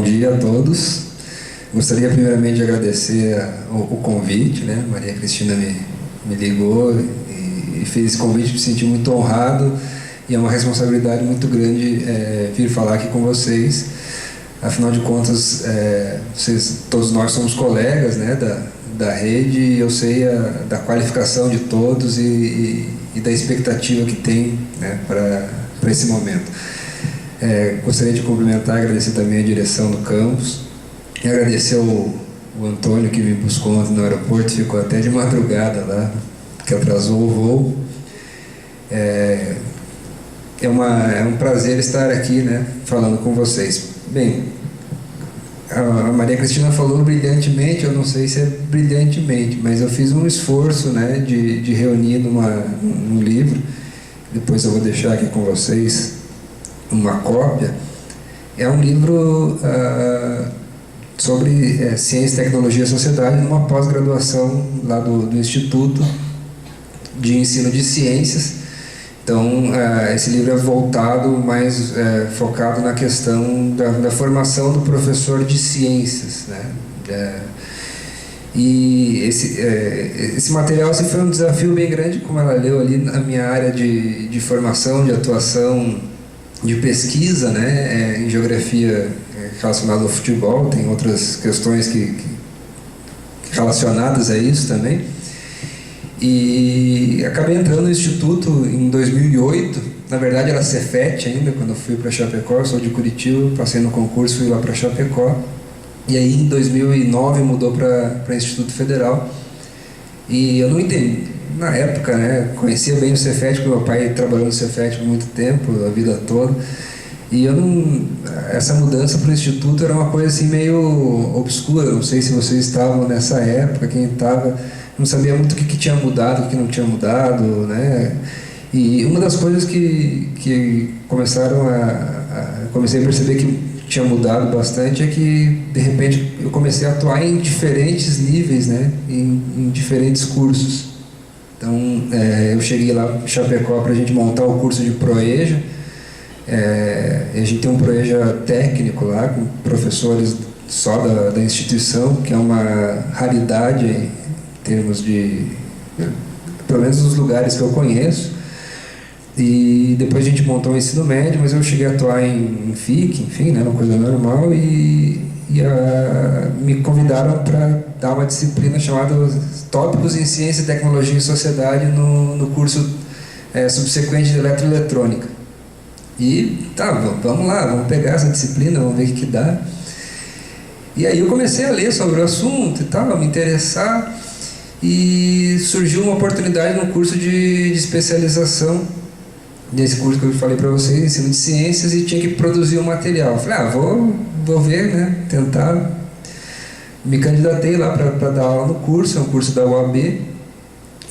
dia a todos. Gostaria primeiramente de agradecer o convite, né? Maria Cristina me ligou e fez esse convite, me senti muito honrado e é uma responsabilidade muito grande vir falar aqui com vocês. Afinal de contas, todos nós somos colegas, né, da rede, e eu sei da qualificação de todos e da expectativa que tem, né, para esse momento. Gostaria de cumprimentar e agradecer também a direção do campus e agradecer o Antônio, que me buscou ontem no aeroporto, ficou até de madrugada lá, que atrasou o voo. É um prazer estar aqui, né, falando com vocês. Bem, a Maria Cristina falou brilhantemente, eu não sei se é brilhantemente, mas eu fiz um esforço, né, de reunir num livro, depois eu vou deixar aqui com vocês uma cópia. É um livro sobre Ciência, Tecnologia e Sociedade, numa pós-graduação lá do Instituto de Ensino de Ciências. Então, esse livro é voltado mais focado na questão da formação do professor de ciências, né? E esse material foi um desafio bem grande, como ela leu ali, na minha área de formação, de atuação, de pesquisa, né? Em geografia relacionada ao futebol, tem outras questões relacionadas a isso também. E acabei entrando no Instituto em 2008, na verdade era Cefet ainda, quando eu fui para Chapecó. Eu sou de Curitiba, passei no concurso, fui lá para Chapecó, e aí em 2009 mudou para Instituto Federal. E eu não entendi, na época, né, conhecia bem o Cefet, porque meu pai trabalhou no Cefet por muito tempo, a vida toda, e essa mudança para o Instituto era uma coisa assim meio obscura. Não sei se vocês estavam nessa época, quem estava não sabia muito o que tinha mudado, o que não tinha mudado, né? E uma das coisas que comecei a perceber que tinha mudado bastante é que, de repente, eu comecei a atuar em diferentes níveis, né? Em diferentes cursos. Então, eu cheguei lá em Chapecó para a gente montar o curso de Proeja. A gente tem um Proeja técnico lá, com professores só da instituição, que é uma raridade em termos pelo menos nos lugares que eu conheço. E depois a gente montou um ensino médio, mas eu cheguei a atuar em FIC, enfim, né, uma coisa normal, e me convidaram para dar uma disciplina chamada Tópicos em Ciência, Tecnologia e Sociedade no curso subsequente de Eletroeletrônica. E vamos lá, vamos pegar essa disciplina, vamos ver o que dá. E aí eu comecei a ler sobre o assunto e tal, a me interessar, e surgiu uma oportunidade no curso de especialização, nesse curso que eu falei para vocês, ensino de ciências, e tinha que produzir um material. Eu falei, vou ver, né, tentar. Me candidatei lá para dar aula no curso, é um curso da UAB,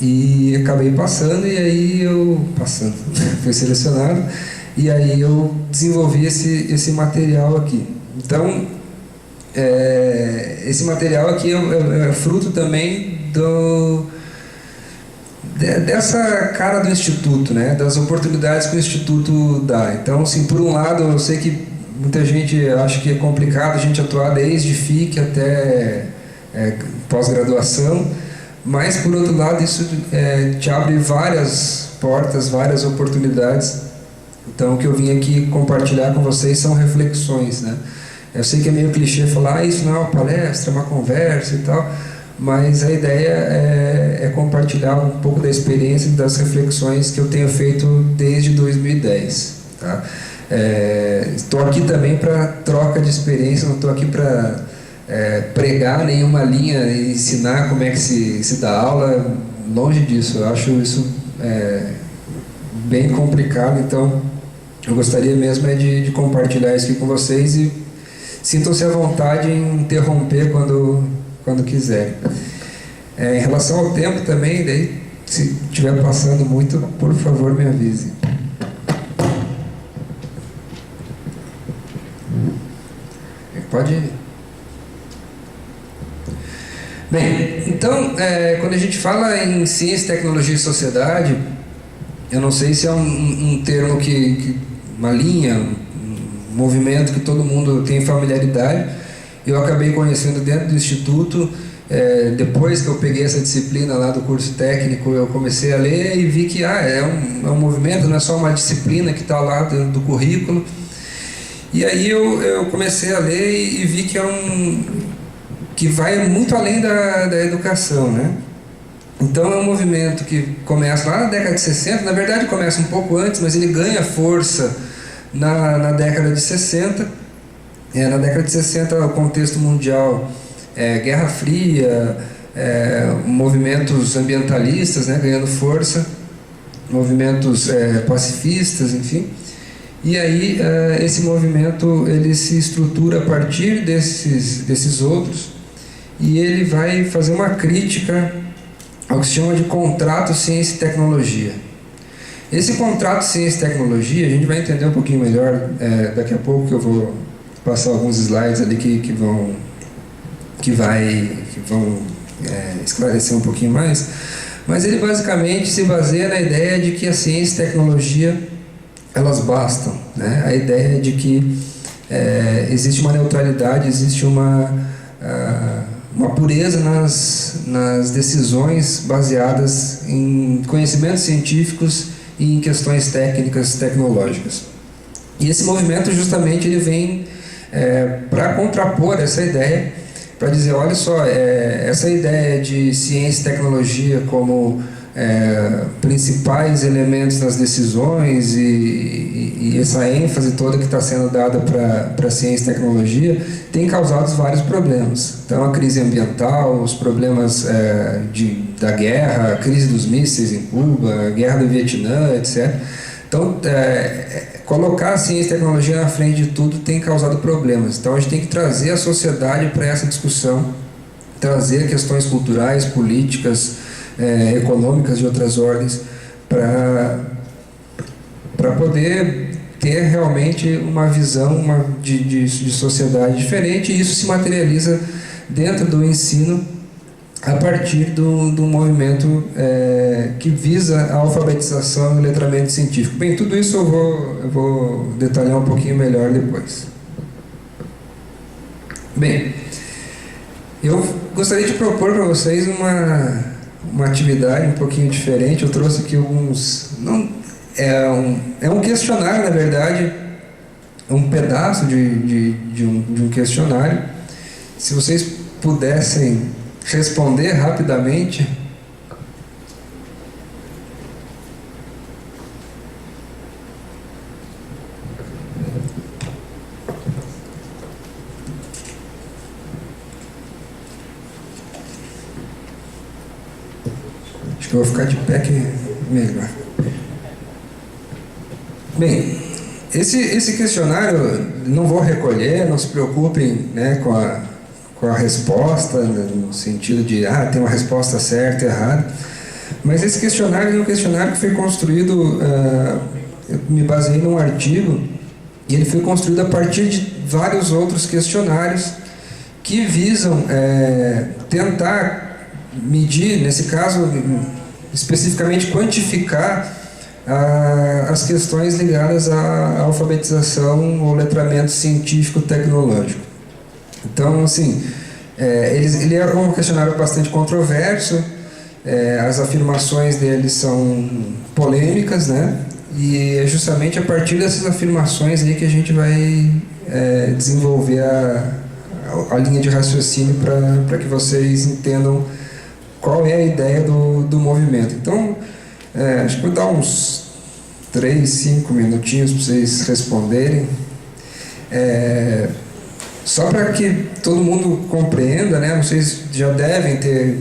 e acabei passando, e aí fui selecionado, e aí eu desenvolvi esse material aqui. Então, esse material aqui é fruto também dessa cara do Instituto, né? Das oportunidades que o Instituto dá. Então, assim, por um lado, eu sei que muita gente acha que é complicado a gente atuar desde FIC até pós-graduação, mas, por outro lado, isso te abre várias portas, várias oportunidades. Então, o que eu vim aqui compartilhar com vocês são reflexões, né? Eu sei que é meio clichê falar, isso não é uma palestra, é uma conversa e tal, mas a ideia é compartilhar um pouco da experiência e das reflexões que eu tenho feito desde 2010. Tá? Estou aqui também para troca de experiência, não estou aqui para pregar nenhuma linha e ensinar como é que se dá aula, longe disso. Eu acho isso bem complicado, então eu gostaria mesmo de compartilhar isso aqui com vocês, e sintam-se à vontade em interromper quando quiserem. Em relação ao tempo também, daí, se estiver passando muito, por favor, me avise. Pode ir. Bem, então, quando a gente fala em ciência, tecnologia e sociedade, eu não sei se é um termo uma linha, movimento que todo mundo tem familiaridade. Eu acabei conhecendo dentro do Instituto. Depois que eu peguei essa disciplina lá do curso técnico, eu comecei a ler e vi que é um movimento, não é só uma disciplina que está lá dentro do currículo. E aí eu comecei a ler e vi que vai muito além da educação, né? Então é um movimento que começa lá na década de 60, na verdade começa um pouco antes, mas ele ganha força na década de 60. Na década de 60 o contexto mundial, Guerra Fria, movimentos ambientalistas, né, ganhando força, movimentos pacifistas, enfim. E aí esse movimento ele se estrutura a partir desses outros, e ele vai fazer uma crítica ao que se chama de contrato ciência e tecnologia. Esse contrato ciência e tecnologia a gente vai entender um pouquinho melhor daqui a pouco, que eu vou passar alguns slides ali que vão esclarecer um pouquinho mais, mas ele basicamente se baseia na ideia de que a ciência e tecnologia elas bastam, né? A ideia de que existe uma neutralidade, existe uma pureza nas decisões baseadas em conhecimentos científicos e em questões técnicas, tecnológicas. E esse movimento justamente ele vem para contrapor essa ideia, para dizer, olha só, essa ideia de ciência e tecnologia como principais elementos nas decisões e essa ênfase toda que está sendo dada para ciência e tecnologia tem causado vários problemas. Então a crise ambiental, os problemas da guerra, a crise dos mísseis em Cuba, a guerra do Vietnã, etc. Então colocar a ciência e tecnologia na frente de tudo tem causado problemas. Então a gente tem que trazer a sociedade para essa discussão, trazer questões culturais, políticas, econômicas de outras ordens, para poder ter realmente uma visão de sociedade diferente, e isso se materializa dentro do ensino a partir do movimento que visa a alfabetização e o letramento científico. Bem, tudo isso eu vou detalhar um pouquinho melhor depois. Bem, eu gostaria de propor para vocês uma atividade um pouquinho diferente. Eu trouxe aqui alguns... É um questionário, na verdade, um pedaço de um questionário. Se vocês pudessem responder rapidamente. Acho que eu vou ficar de pé que é melhor. Bem, esse questionário não vou recolher, não se preocupem, né, com a resposta, no sentido de tem uma resposta certa e errada, mas esse questionário é um questionário que foi construído, eu me baseei num artigo, e ele foi construído a partir de vários outros questionários que visam tentar medir, nesse caso especificamente quantificar as questões ligadas à alfabetização ou letramento científico-tecnológico. Então, assim, ele é um questionário bastante controverso, as afirmações dele são polêmicas, né? E é justamente a partir dessas afirmações aí que a gente vai desenvolver a linha de raciocínio para que vocês entendam qual é a ideia do movimento. Então, acho que vou dar uns 3, 5 minutinhos para vocês responderem. Só para que todo mundo compreenda, né? Vocês já devem ter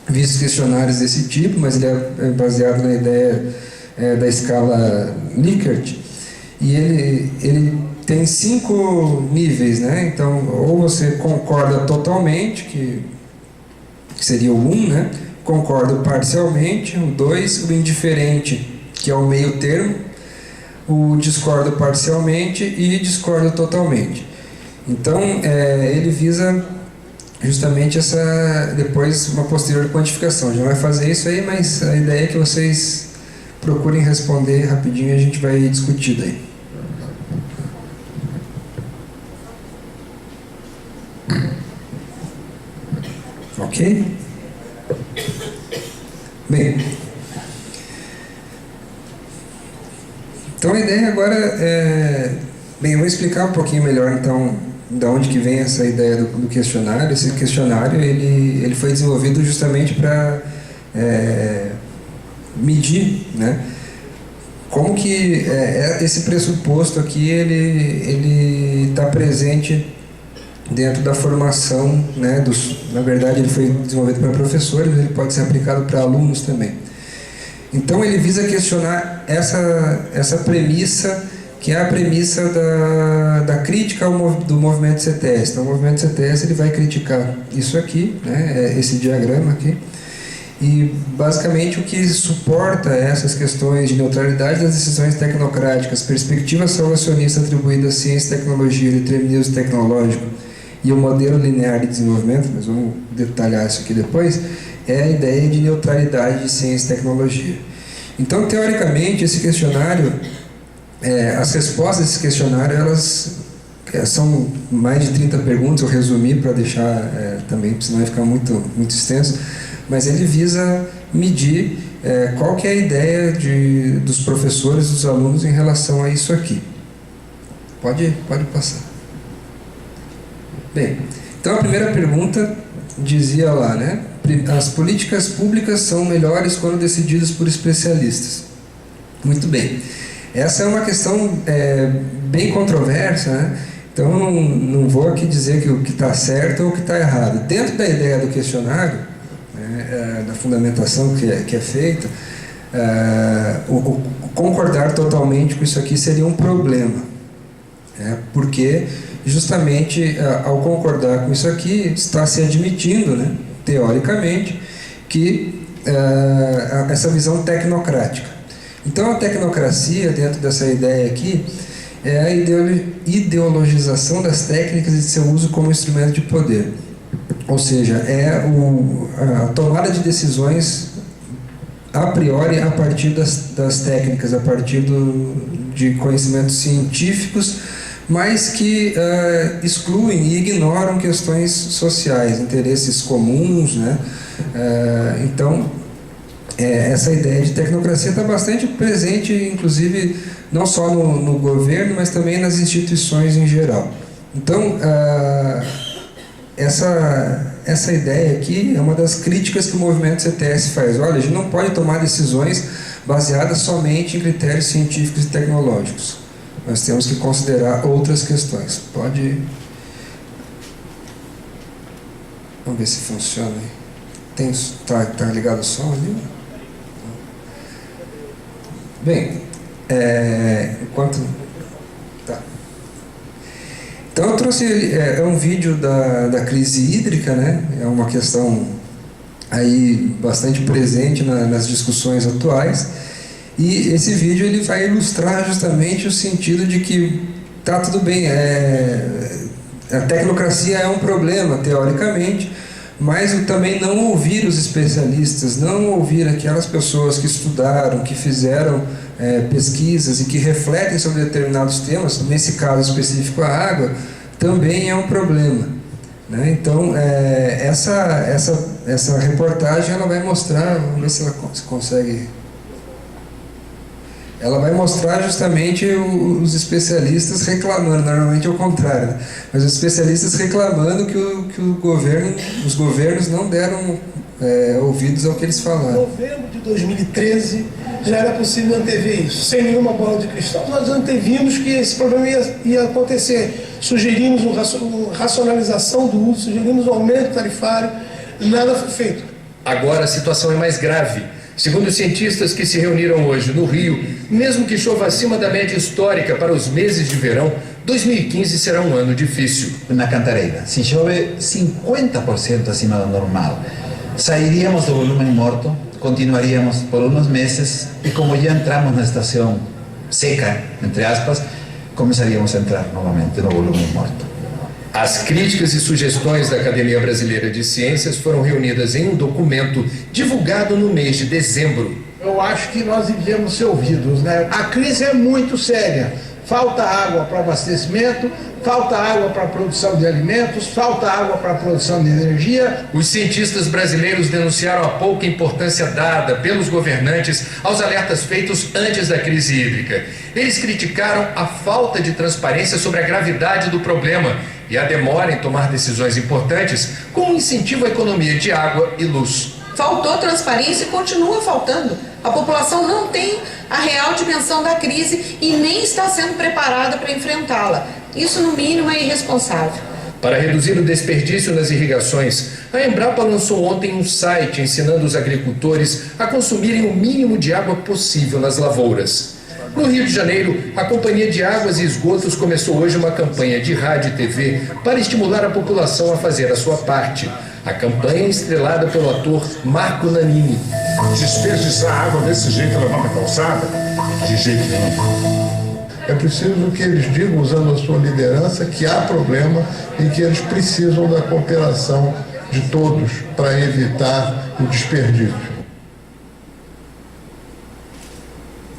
visto questionários desse tipo, mas ele é baseado na ideia da escala Likert, e ele tem 5 níveis, né? Então, ou você concorda totalmente, que seria o 1, né? Concordo parcialmente, o 2, o indiferente, que é o meio termo, o discordo parcialmente e discordo totalmente. Então, ele visa justamente depois uma posterior quantificação. A gente não vai fazer isso aí, mas a ideia é que vocês procurem responder rapidinho e a gente vai discutir daí. Ok? Bem, então a ideia agora é... Bem, eu vou explicar um pouquinho melhor, então, de onde que vem essa ideia do questionário. Esse questionário, ele foi desenvolvido justamente para medir, né, como que esse pressuposto aqui, ele está presente dentro da formação, né, na verdade ele foi desenvolvido para professores, mas ele pode ser aplicado para alunos também. Então ele visa questionar essa premissa, que é a premissa da crítica do movimento CTS. Então o movimento CTS ele vai criticar isso aqui, né, esse diagrama aqui, e basicamente o que suporta essas questões de neutralidade das decisões tecnocráticas, perspectiva salvacionista atribuída à ciência e tecnologia, determinismo tecnológico e o modelo linear de desenvolvimento, nós vamos detalhar isso aqui depois, é a ideia de neutralidade de ciência e tecnologia. Então, teoricamente, esse questionário, as respostas desse questionário, elas são mais de 30 perguntas, eu resumi para deixar também, senão vai ficar muito extenso, mas ele visa medir qual que é a ideia dos professores, dos alunos em relação a isso aqui. Pode passar. Bem, então a primeira pergunta dizia lá, né? As políticas públicas são melhores quando decididas por especialistas. Muito bem. Essa é uma questão bem controversa, né? Então não vou aqui dizer que o que está certo ou o que está errado. Dentro da ideia do questionário, da fundamentação que é feita, concordar totalmente com isso aqui seria um problema, porque justamente ao concordar com isso aqui está se admitindo, né, teoricamente, que essa visão tecnocrática. Então a tecnocracia, dentro dessa ideia aqui, é a ideologização das técnicas e de seu uso como instrumento de poder. Ou seja, é a tomada de decisões a priori a partir das técnicas, a partir de conhecimentos científicos, mas que excluem e ignoram questões sociais, interesses comuns, né? Então, essa ideia de tecnocracia está bastante presente, inclusive, não só no governo, mas também nas instituições em geral. Então, essa ideia aqui é uma das críticas que o movimento CTS faz. Olha, a gente não pode tomar decisões baseadas somente em critérios científicos e tecnológicos. Nós temos que considerar outras questões. Pode... Vamos ver se funciona aí. Tá ligado o som ali? Bem, enquanto... Tá. Então eu trouxe um vídeo da crise hídrica, né? É uma questão aí bastante presente nas discussões atuais, e esse vídeo ele vai ilustrar justamente o sentido de que tá tudo bem, a tecnocracia é um problema teoricamente, mas também não ouvir os especialistas, não ouvir aquelas pessoas que estudaram, que fizeram pesquisas e que refletem sobre determinados temas, nesse caso específico a água, também é um problema, né? Então, essa reportagem ela vai mostrar, vamos ver se ela consegue... Ela vai mostrar justamente os especialistas reclamando, normalmente é o contrário, né? Mas os especialistas reclamando que os governos não deram ouvidos ao que eles falaram. Em novembro de 2013 já era possível antever isso, sem nenhuma bola de cristal. Nós antevimos que esse problema ia acontecer. Sugerimos uma racionalização do uso, sugerimos um aumento tarifário, e nada foi feito. Agora a situação é mais grave. Segundo os cientistas que se reuniram hoje no Rio, mesmo que chova acima da média histórica para os meses de verão, 2015 será um ano difícil. Na Cantareira, se chove 50% acima do normal, sairíamos do volume morto, continuaríamos por uns meses e como já entramos na estação seca, entre aspas, começaríamos a entrar novamente no volume morto. As críticas e sugestões da Academia Brasileira de Ciências foram reunidas em um documento divulgado no mês de dezembro. Eu acho que nós devemos ser ouvidos, né? A crise é muito séria. Falta água para abastecimento, falta água para a produção de alimentos, falta água para a produção de energia. Os cientistas brasileiros denunciaram a pouca importância dada pelos governantes aos alertas feitos antes da crise hídrica. Eles criticaram a falta de transparência sobre a gravidade do problema e a demora em tomar decisões importantes com incentivo à economia de água e luz. Faltou transparência e continua faltando. A população não tem a real dimensão da crise e nem está sendo preparada para enfrentá-la. Isso, no mínimo, é irresponsável. Para reduzir o desperdício nas irrigações, a Embrapa lançou ontem um site ensinando os agricultores a consumirem o mínimo de água possível nas lavouras. No Rio de Janeiro, a Companhia de Águas e Esgotos começou hoje uma campanha de rádio e TV para estimular a população a fazer a sua parte. A campanha é estrelada pelo ator Marco Nanini. Desperdiçar água desse jeito levar na calçada? De jeito nenhum. É preciso que eles digam, usando a sua liderança, que há problema e que eles precisam da cooperação de todos para evitar o desperdício.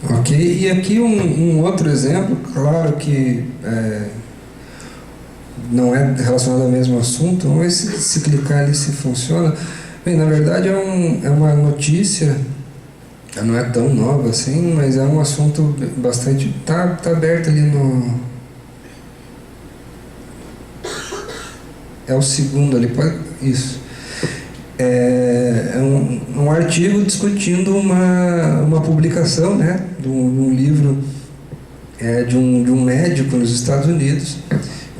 Ok, e aqui um outro exemplo, claro que não é relacionado ao mesmo assunto, vamos ver se clicar ali se funciona. Bem, na verdade é uma notícia, não é tão nova assim, mas é um assunto bastante... Tá aberto ali no... É o segundo ali, isso. É um artigo discutindo uma publicação, né, de um livro de um médico nos Estados Unidos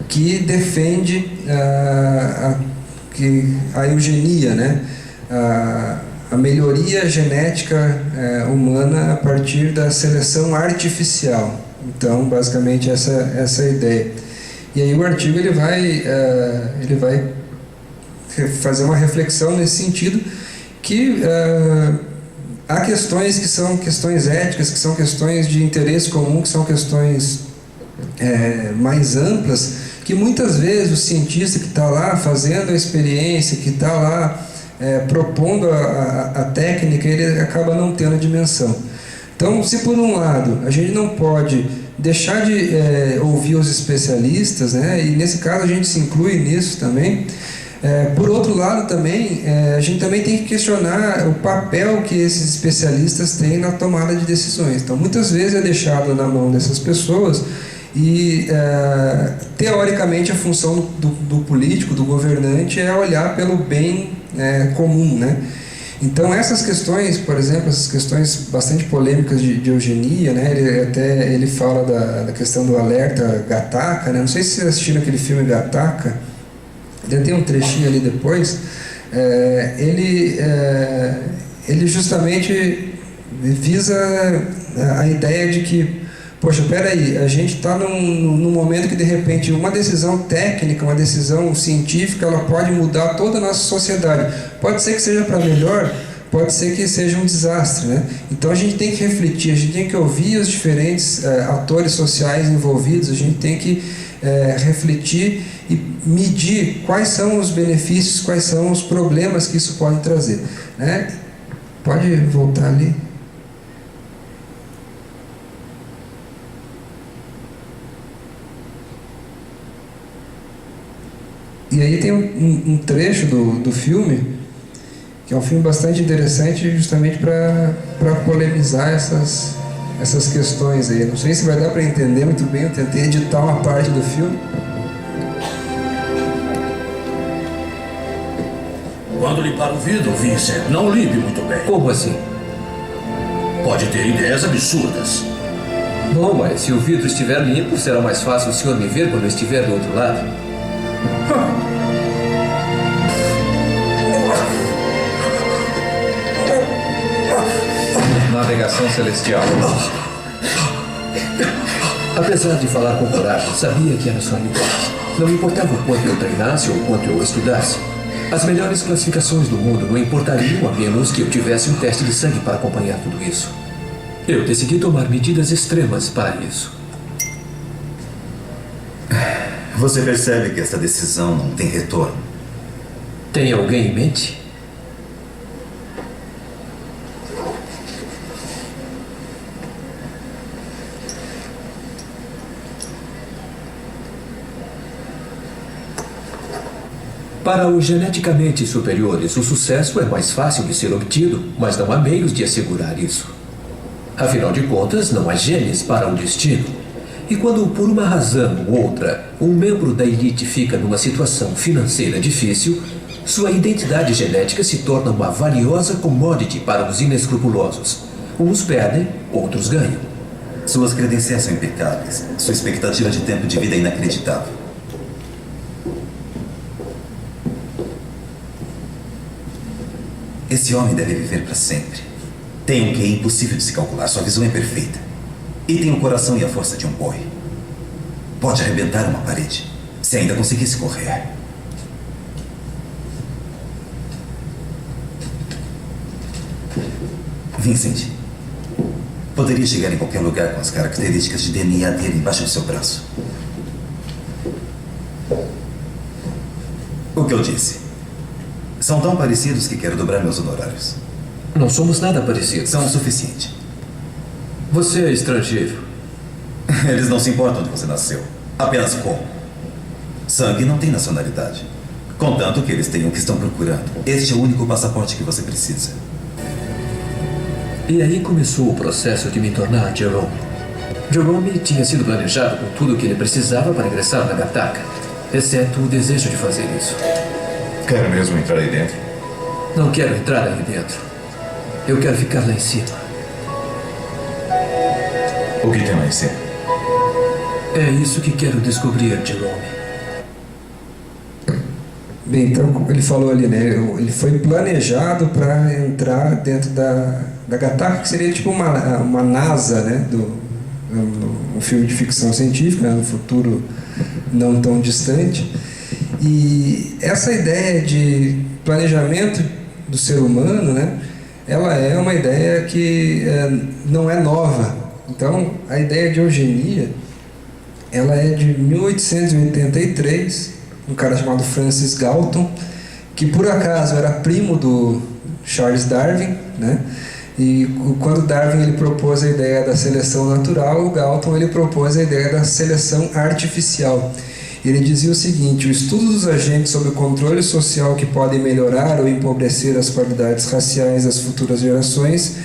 que defende a eugenia, né, a melhoria genética humana a partir da seleção artificial. Então, basicamente, essa é a ideia. E aí o artigo ele vai fazer uma reflexão nesse sentido que há questões que são questões éticas, que são questões de interesse comum, que são questões mais amplas, que muitas vezes o cientista que está lá fazendo a experiência, que está lá propondo a técnica, ele acaba não tendo a dimensão. Então, se por um lado a gente não pode deixar de ouvir os especialistas, né, e nesse caso a gente se inclui nisso também, por outro lado também, a gente também tem que questionar o papel que esses especialistas têm na tomada de decisões. Então, muitas vezes é deixado na mão dessas pessoas e, teoricamente, a função do político, do governante, é olhar pelo bem comum, né? Então, essas questões, por exemplo, essas questões bastante polêmicas de eugenia, né? Ele fala da questão do alerta Gattaca, né? Não sei se vocês assistiram aquele filme Gattaca, tem um trechinho ali depois. Ele justamente visa a ideia de que, poxa, peraí, a gente está num momento que de repente uma decisão técnica, uma decisão científica, ela pode mudar toda a nossa sociedade. Pode ser que seja para melhor, pode ser que seja um desastre, né? Então a gente tem que refletir, a gente tem que ouvir os diferentes atores sociais envolvidos, a gente tem que refletir e medir quais são os benefícios, quais são os problemas que isso pode trazer, né? Pode voltar ali. E aí tem um trecho do filme, que é um filme bastante interessante, justamente para polemizar essas questões aí. Não sei se vai dar para entender muito bem, eu tentei editar uma parte do filme. Quando limpar o vidro, Vincent, não limpe muito bem. Como assim? Pode ter ideias absurdas. Bom, mas se o vidro estiver limpo, será mais fácil o senhor me ver quando eu estiver do outro lado. Navegação celestial. Apesar de falar com coragem, sabia que era só hipótese. Não importava o quanto eu treinasse ou o quanto eu estudasse. As melhores classificações do mundo não importariam a menos que eu tivesse um teste de sangue para acompanhar tudo isso. Eu decidi tomar medidas extremas para isso. Você percebe que esta decisão não tem retorno? Tem alguém em mente? Para os geneticamente superiores, o sucesso é mais fácil de ser obtido, mas não há meios de assegurar isso. Afinal de contas, não há genes para o destino. E quando, por uma razão ou outra, um membro da elite fica numa situação financeira difícil, sua identidade genética se torna uma valiosa commodity para os inescrupulosos. Uns perdem, outros ganham. Suas credenciais são impecáveis. Sua expectativa de tempo de vida é inacreditável. Esse homem deve viver para sempre. Tem um QI impossível de se calcular. Sua visão é perfeita. E tem o coração e a força de um boi. Pode arrebentar uma parede, se ainda conseguisse correr. Vincent poderia chegar em qualquer lugar com as características de DNA dele embaixo do seu braço. O que eu disse? São tão parecidos que quero dobrar meus honorários. Não somos nada parecidos. São o suficiente. Você é estrangeiro. Eles não se importam onde você nasceu. Apenas como. Sangue não tem nacionalidade. Contanto que eles tenham o que estão procurando. Este é o único passaporte que você precisa. E aí começou o processo de me tornar Jerome. Jerome tinha sido planejado com tudo o que ele precisava para ingressar na Gataca, exceto o desejo de fazer isso. Quer mesmo entrar aí dentro? Não quero entrar aí dentro. Eu quero ficar lá em cima. O que tem lá em cima? É isso que quero descobrir, Jerome. Bem, então ele falou ali, né? Ele foi planejado para entrar dentro da Gataca, que seria tipo uma NASA, né? Um filme de ficção científica, né? No futuro não tão distante. E essa ideia de planejamento do ser humano, né? Ela é uma ideia que não é nova. Então, a ideia de eugenia, ela é de 1883, um cara chamado Francis Galton, que por acaso era primo do Charles Darwin, né? E quando Darwin ele propôs a ideia da seleção natural, o Galton ele propôs a ideia da seleção artificial. Ele dizia o seguinte: o estudo dos agentes sob o controle social que podem melhorar ou empobrecer as qualidades raciais das futuras gerações,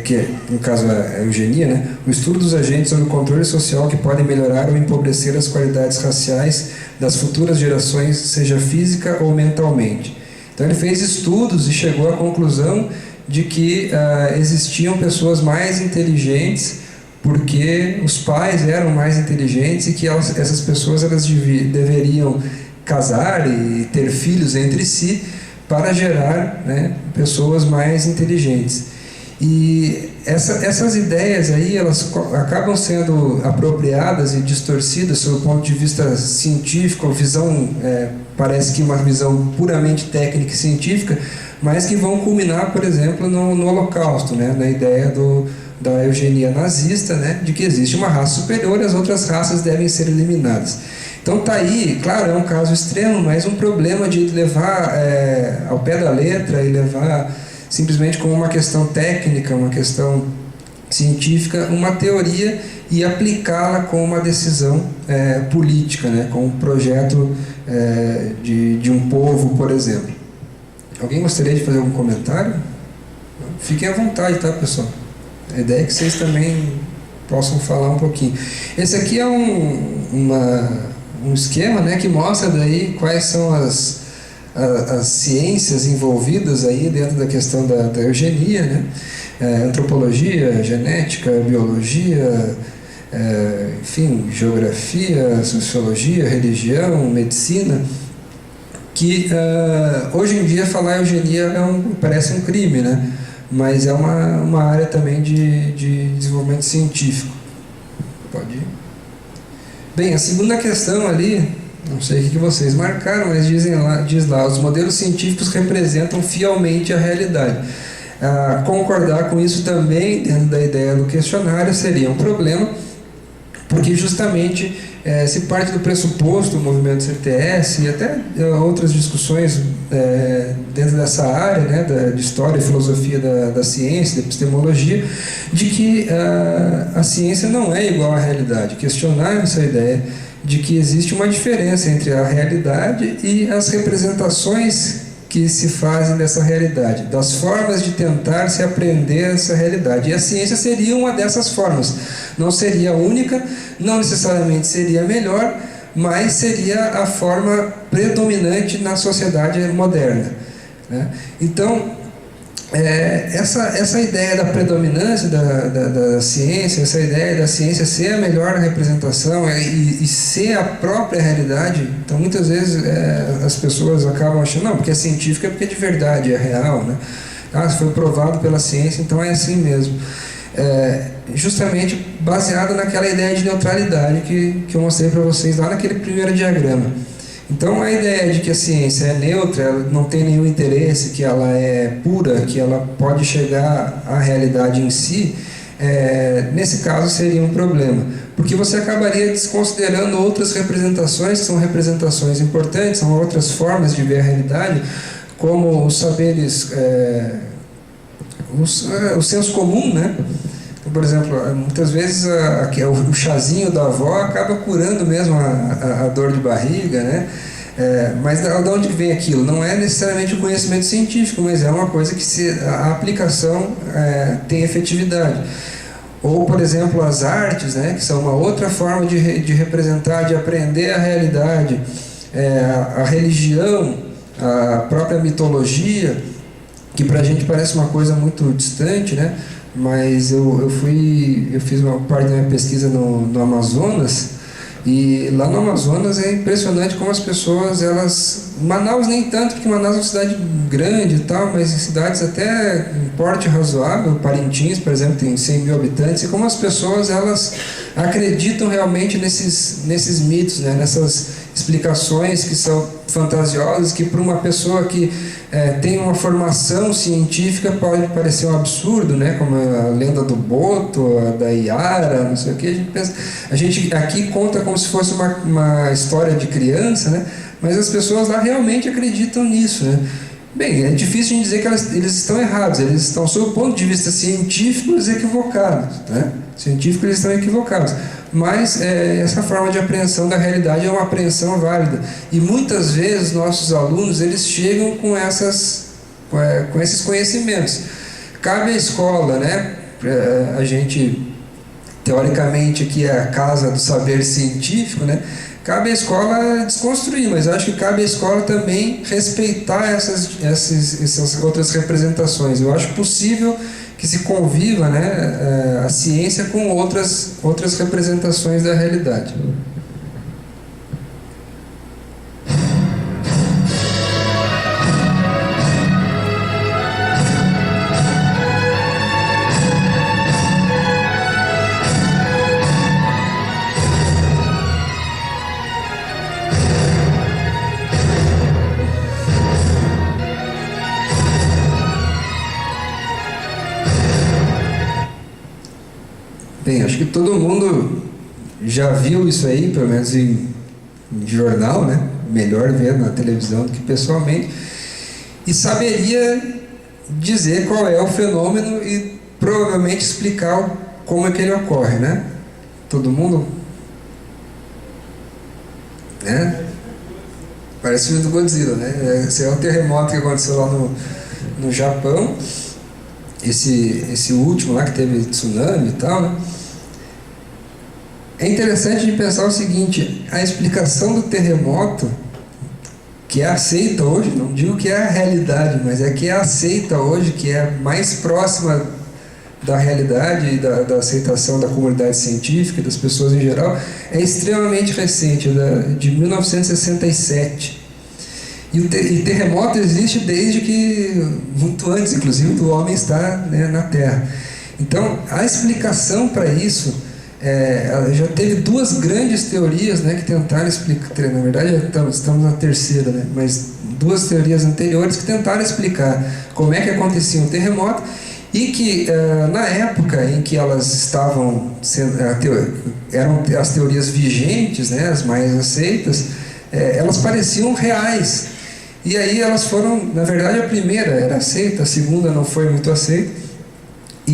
que no caso é a eugenia, né? O estudo dos agentes sob o controle social que podem melhorar ou empobrecer as qualidades raciais das futuras gerações, seja física ou mentalmente. Então ele fez estudos e chegou à conclusão de que existiam pessoas mais inteligentes porque os pais eram mais inteligentes e que essas pessoas elas deveriam casar e ter filhos entre si para gerar, né, pessoas mais inteligentes. E essas ideias aí, elas acabam sendo apropriadas e distorcidas sob o ponto de vista científico, parece que uma visão puramente técnica e científica, mas que vão culminar, por exemplo, no Holocausto, né, na ideia da eugenia nazista, né, de que existe uma raça superior e as outras raças devem ser eliminadas. Então tá aí, claro, é um caso extremo, mas um problema de levar ao pé da letra e levar simplesmente como uma questão técnica, uma questão científica, uma teoria e aplicá-la com uma decisão política, né, com um projeto de um povo, por exemplo. Alguém gostaria de fazer algum comentário? Fiquem à vontade, tá, pessoal? A ideia é que vocês também possam falar um pouquinho. Esse aqui é um esquema, né, que mostra daí quais são as ciências envolvidas aí dentro da questão da eugenia, né? Antropologia, genética, biologia, enfim, geografia, sociologia, religião, medicina, que hoje em dia falar eugenia parece um crime, né? Mas é uma área também de desenvolvimento científico. Pode ir. Bem, a segunda questão ali, não sei o que vocês marcaram, mas diz lá, os modelos científicos representam fielmente a realidade. Concordar com isso também, dentro da ideia do questionário, seria um problema, porque justamente se parte do pressuposto do movimento CTS e até outras discussões dentro dessa área, né, de história e filosofia da ciência, da epistemologia, de que a ciência não é igual à realidade. Questionar essa ideia de que existe uma diferença entre a realidade e as representações que se fazem dessa realidade, das formas de tentar se aprender essa realidade. E a ciência seria uma dessas formas. Não seria a única, não necessariamente seria a melhor, mas seria a forma predominante na sociedade moderna, né? Então, essa ideia da predominância da ciência, essa ideia da ciência ser a melhor representação e ser a própria realidade, então muitas vezes as pessoas acabam achando, não, porque é científico é porque é de verdade, é real, né? Se foi provado pela ciência, então é assim mesmo. Justamente baseado naquela ideia de neutralidade que eu mostrei para vocês lá naquele primeiro diagrama. Então a ideia de que a ciência é neutra, ela não tem nenhum interesse, que ela é pura, que ela pode chegar à realidade em si, nesse caso seria um problema, porque você acabaria desconsiderando outras representações, que são representações importantes, são outras formas de ver a realidade, como os saberes, o senso comum, né? Então, por exemplo, muitas vezes o chazinho da avó acaba curando mesmo a dor de barriga, né? Mas de onde vem aquilo? Não é necessariamente o conhecimento científico, mas é uma coisa que a aplicação tem efetividade. Ou, por exemplo, as artes, né? Que são uma outra forma de representar, de aprender a realidade. A religião, a própria mitologia, que para a gente parece uma coisa muito distante, né? Mas eu fiz uma parte da minha pesquisa no Amazonas, e lá no Amazonas é impressionante como as pessoas, Manaus nem tanto, porque Manaus é uma cidade grande e tal, mas em cidades até em porte razoável, Parintins, por exemplo, tem 100 mil habitantes, e como as pessoas, elas acreditam realmente nesses mitos, né? Nessas explicações que são fantasiosas, que para uma pessoa que tem uma formação científica pode parecer um absurdo, né? Como a lenda do Boto, a da Iara, não sei o que. A gente aqui conta como se fosse uma história de criança, né? Mas as pessoas lá realmente acreditam nisso, né? Bem, é difícil de dizer que eles estão errados, eles estão, sob o ponto de vista científico, equivocados, né? Científico, eles estão equivocados. Mas essa forma de apreensão da realidade é uma apreensão válida. E muitas vezes nossos alunos, eles chegam com esses conhecimentos. Cabe à escola, né? A gente, teoricamente, aqui é a casa do saber científico, né? Cabe à escola desconstruir, mas acho que cabe à escola também respeitar essas outras representações. Eu acho possível que se conviva, né, a ciência com outras representações da realidade. Bem, acho que todo mundo já viu isso aí, pelo menos em jornal, né? Melhor ver na televisão do que pessoalmente, e saberia dizer qual é o fenômeno e provavelmente explicar como é que ele ocorre, né? Todo mundo, né? Parece o filme do Godzilla, né? Esse é o terremoto que aconteceu lá no Japão. Esse último lá que teve tsunami e tal, né? É interessante de pensar o seguinte: a explicação do terremoto, que é aceita hoje, não digo que é a realidade, mas é que é aceita hoje, que é mais próxima da realidade e da aceitação da comunidade científica, das pessoas em geral, é extremamente recente, de 1967. E terremoto existe desde que, muito antes, inclusive, do homem estar, né, na Terra. Então, a explicação para isso, já teve duas grandes teorias, né, que tentaram explicar, na verdade estamos na terceira, né, mas duas teorias anteriores que tentaram explicar como é que acontecia um terremoto, e que na época em que elas estavam sendo, eram as teorias vigentes, né, as mais aceitas, elas pareciam reais. E aí elas foram, na verdade a primeira era aceita, a segunda não foi muito aceita,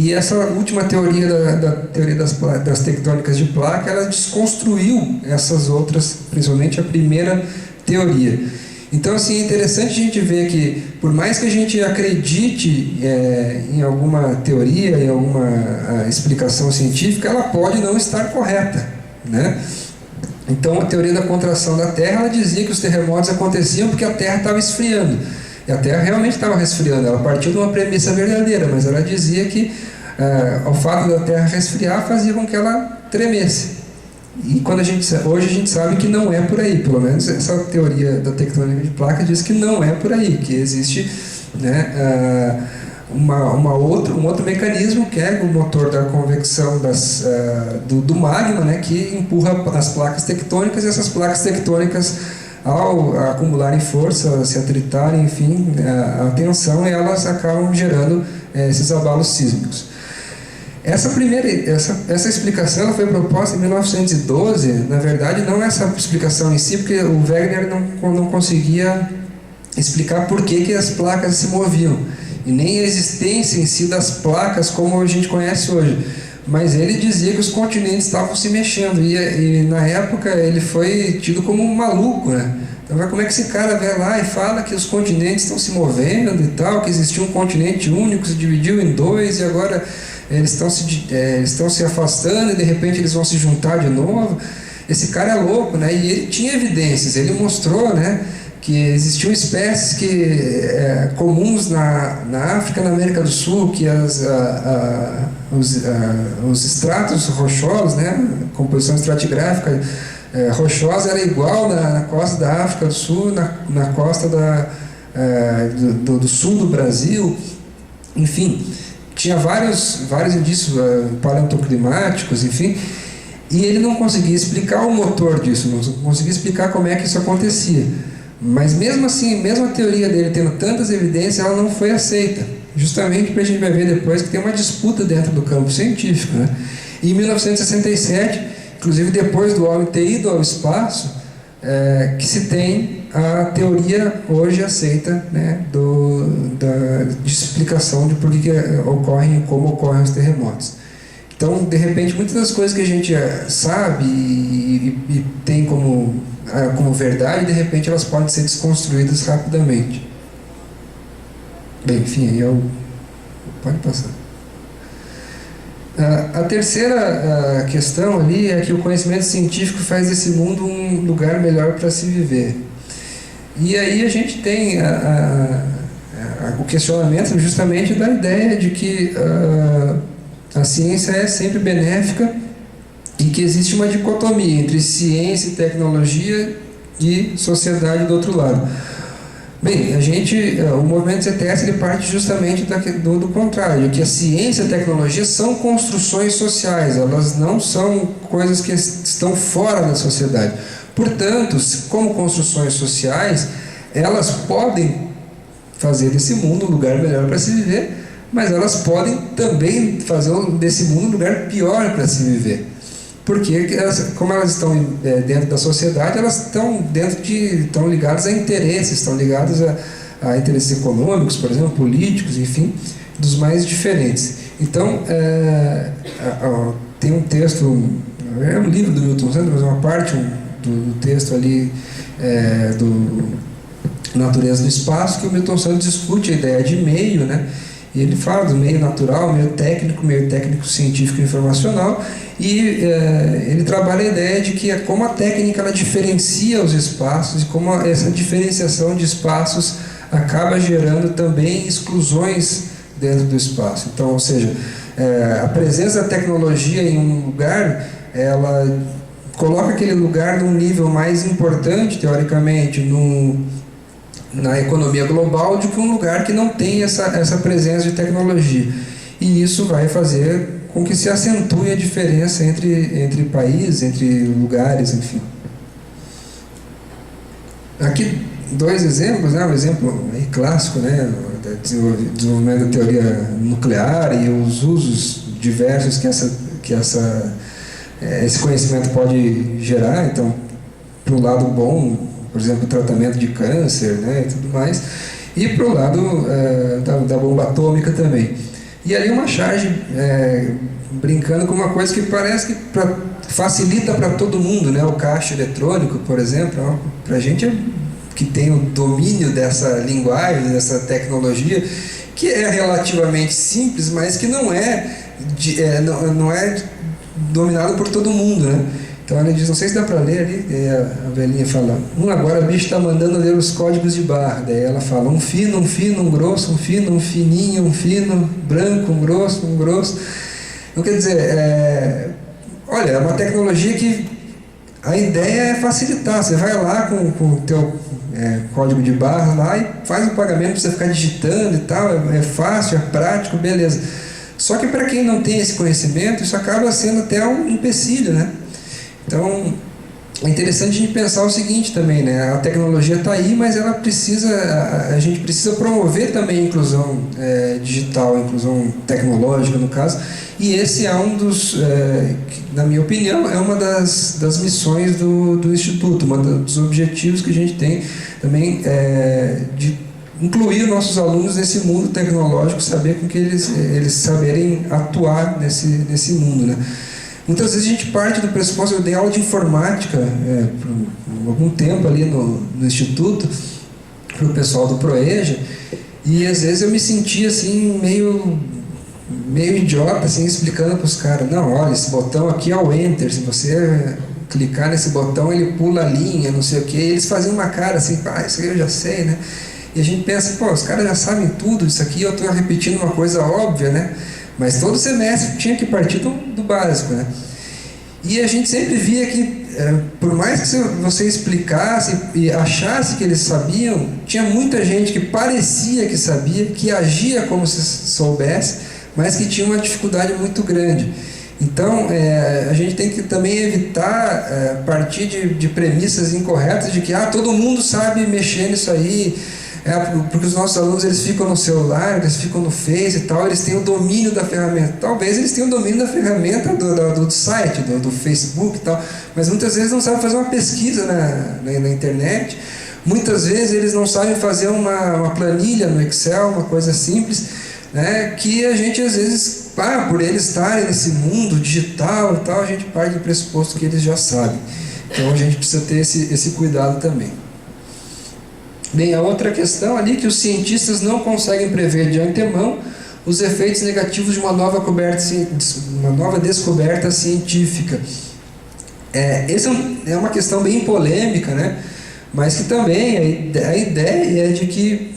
E essa última teoria da teoria das tectônicas de placa, ela desconstruiu essas outras, principalmente a primeira teoria. Então, assim, é interessante a gente ver que, por mais que a gente acredite em alguma teoria, em alguma explicação científica, ela pode não estar correta, né? Então, a teoria da contração da Terra, ela dizia que os terremotos aconteciam porque a Terra estava esfriando. E a Terra realmente estava resfriando. Ela partiu de uma premissa verdadeira, mas ela dizia que o fato da Terra resfriar fazia com que ela tremesse. E hoje a gente sabe que não é por aí. Pelo menos essa teoria da tectônica de placa diz que não é por aí, que existe, né, um outro mecanismo, que é o motor da convecção do magma, né, que empurra as placas tectônicas, e essas placas tectônicas, ao acumularem força, se atritarem, enfim, a tensão, elas acabam gerando esses abalos sísmicos. Essa explicação ela foi proposta em 1912, na verdade não essa explicação em si, porque o Wegener não conseguia explicar por que as placas se moviam, e nem a existência em si das placas como a gente conhece hoje. Mas ele dizia que os continentes estavam se mexendo, e na época ele foi tido como um maluco, né? Então, como é que esse cara vai lá e fala que os continentes estão se movendo e tal, que existia um continente único, se dividiu em dois, e agora eles estão se afastando e de repente eles vão se juntar de novo? Esse cara é louco, né? E ele tinha evidências, ele mostrou, né, que existiam espécies comuns na África e na América do Sul, que os estratos rochosos, né, composição estratigráfica rochosa era igual na costa da África do Sul, na costa do sul do Brasil, enfim, tinha vários indícios paleontoclimáticos, enfim, e ele não conseguia explicar o motor disso, não conseguia explicar como é que isso acontecia. Mas mesmo assim, mesmo a teoria dele tendo tantas evidências, ela não foi aceita, justamente porque a gente vai ver depois que tem uma disputa dentro do campo científico, né? E em 1967, inclusive depois do homem ter ido ao espaço, que se tem a teoria hoje aceita, né, de explicação de por que ocorrem e como ocorrem os terremotos. Então, de repente, muitas das coisas que a gente sabe e tem como verdade, de repente elas podem ser desconstruídas rapidamente. Bem, enfim, aí pode passar. A terceira questão ali é que o conhecimento científico faz desse mundo um lugar melhor para se viver. E aí a gente tem o questionamento justamente da ideia de que a ciência é sempre benéfica e que existe uma dicotomia entre ciência e tecnologia e sociedade do outro lado. Bem, o movimento CTS ele parte justamente do contrário, que a ciência e a tecnologia são construções sociais, elas não são coisas que estão fora da sociedade. Portanto, como construções sociais, elas podem fazer desse mundo um lugar melhor para se viver, mas elas podem também fazer desse mundo um lugar pior para se viver. Porque, como elas estão dentro da sociedade, elas estão ligadas a interesses, estão ligadas a interesses econômicos, por exemplo, políticos, enfim, dos mais diferentes. Então, tem um texto, é um livro do Milton Santos, mas uma parte do texto ali do Natureza do Espaço, que o Milton Santos discute a ideia de meio, né? E ele fala do meio natural, meio técnico científico e informacional, e ele trabalha a ideia de que como a técnica ela diferencia os espaços e como essa diferenciação de espaços acaba gerando também exclusões dentro do espaço. Então, ou seja, a presença da tecnologia em um lugar, ela coloca aquele lugar num nível mais importante, teoricamente, na economia global, do que um lugar que não tem essa presença de tecnologia. E isso vai fazer com que se acentue a diferença entre países, entre lugares, enfim. Aqui dois exemplos, né? Um exemplo aí clássico, né? Desenvolvimento da teoria nuclear e os usos diversos que esse conhecimento pode gerar. Então, para o lado bom, por exemplo, o tratamento de câncer, né, e tudo mais, e para o lado da bomba atômica também. E ali uma charge brincando com uma coisa que parece que facilita para todo mundo, né? O caixa eletrônico, por exemplo, para a gente que tem o domínio dessa linguagem, dessa tecnologia, que é relativamente simples, mas que não é dominado por todo mundo, né? Então ele diz, não sei se dá para ler ali, a velhinha fala, agora o bicho está mandando ler os códigos de barra, daí ela fala, um fino, um grosso, um fino, um fininho, um fino, branco, um grosso. Então quer dizer, olha, é uma tecnologia que a ideia é facilitar, você vai lá com o teu código de barra lá e faz o pagamento para você ficar digitando e tal, é fácil, é prático, beleza. Só que para quem não tem esse conhecimento, isso acaba sendo até um empecilho, né? Então, é interessante a gente pensar o seguinte também, né? A tecnologia está aí, mas ela a gente precisa promover também a inclusão digital, a inclusão tecnológica, no caso, e esse é um dos, na minha opinião, é uma das missões do Instituto, um dos objetivos que a gente tem também de incluir nossos alunos nesse mundo tecnológico, saber com que eles saberem atuar nesse mundo, né? Muitas vezes a gente parte do pressuposto, eu dei aula de informática por algum tempo ali no Instituto, para o pessoal do Proeja, e às vezes eu me sentia assim, meio idiota, assim, explicando para os caras, não, olha, esse botão aqui é o Enter, se você clicar nesse botão ele pula a linha, não sei o que, e eles faziam uma cara assim, isso aí eu já sei, né? E a gente pensa, os caras já sabem tudo, isso aqui eu estou repetindo uma coisa óbvia, né? Mas todo semestre tinha que partir do básico, né? E a gente sempre via que, por mais que você explicasse e achasse que eles sabiam, tinha muita gente que parecia que sabia, que agia como se soubesse, mas que tinha uma dificuldade muito grande. Então, a gente tem que também evitar partir de premissas incorretas de que todo mundo sabe mexer nisso aí, porque os nossos alunos eles ficam no celular, eles ficam no Face e tal, eles têm o domínio da ferramenta. Talvez eles tenham o domínio da ferramenta do site, do Facebook e tal, mas muitas vezes não sabem fazer uma pesquisa na internet, muitas vezes eles não sabem fazer uma planilha no Excel, uma coisa simples, né, que a gente às vezes, por eles estarem nesse mundo digital e tal, a gente parte do pressuposto que eles já sabem. Então a gente precisa ter esse cuidado também. Bem, a outra questão ali que os cientistas não conseguem prever de antemão os efeitos negativos de uma nova descoberta científica. Essa é uma questão bem polêmica, né? Mas que também a ideia é de que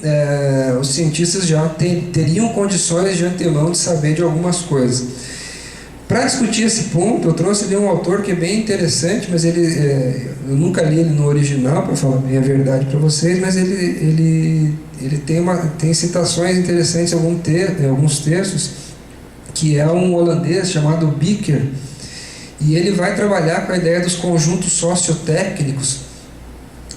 os cientistas já teriam condições de antemão de saber de algumas coisas. Para discutir esse ponto, eu trouxe ali um autor que é bem interessante, mas eu nunca li ele no original, para falar bem a verdade para vocês, mas ele tem citações interessantes em alguns textos, que é um holandês chamado Becker, e ele vai trabalhar com a ideia dos conjuntos sociotécnicos,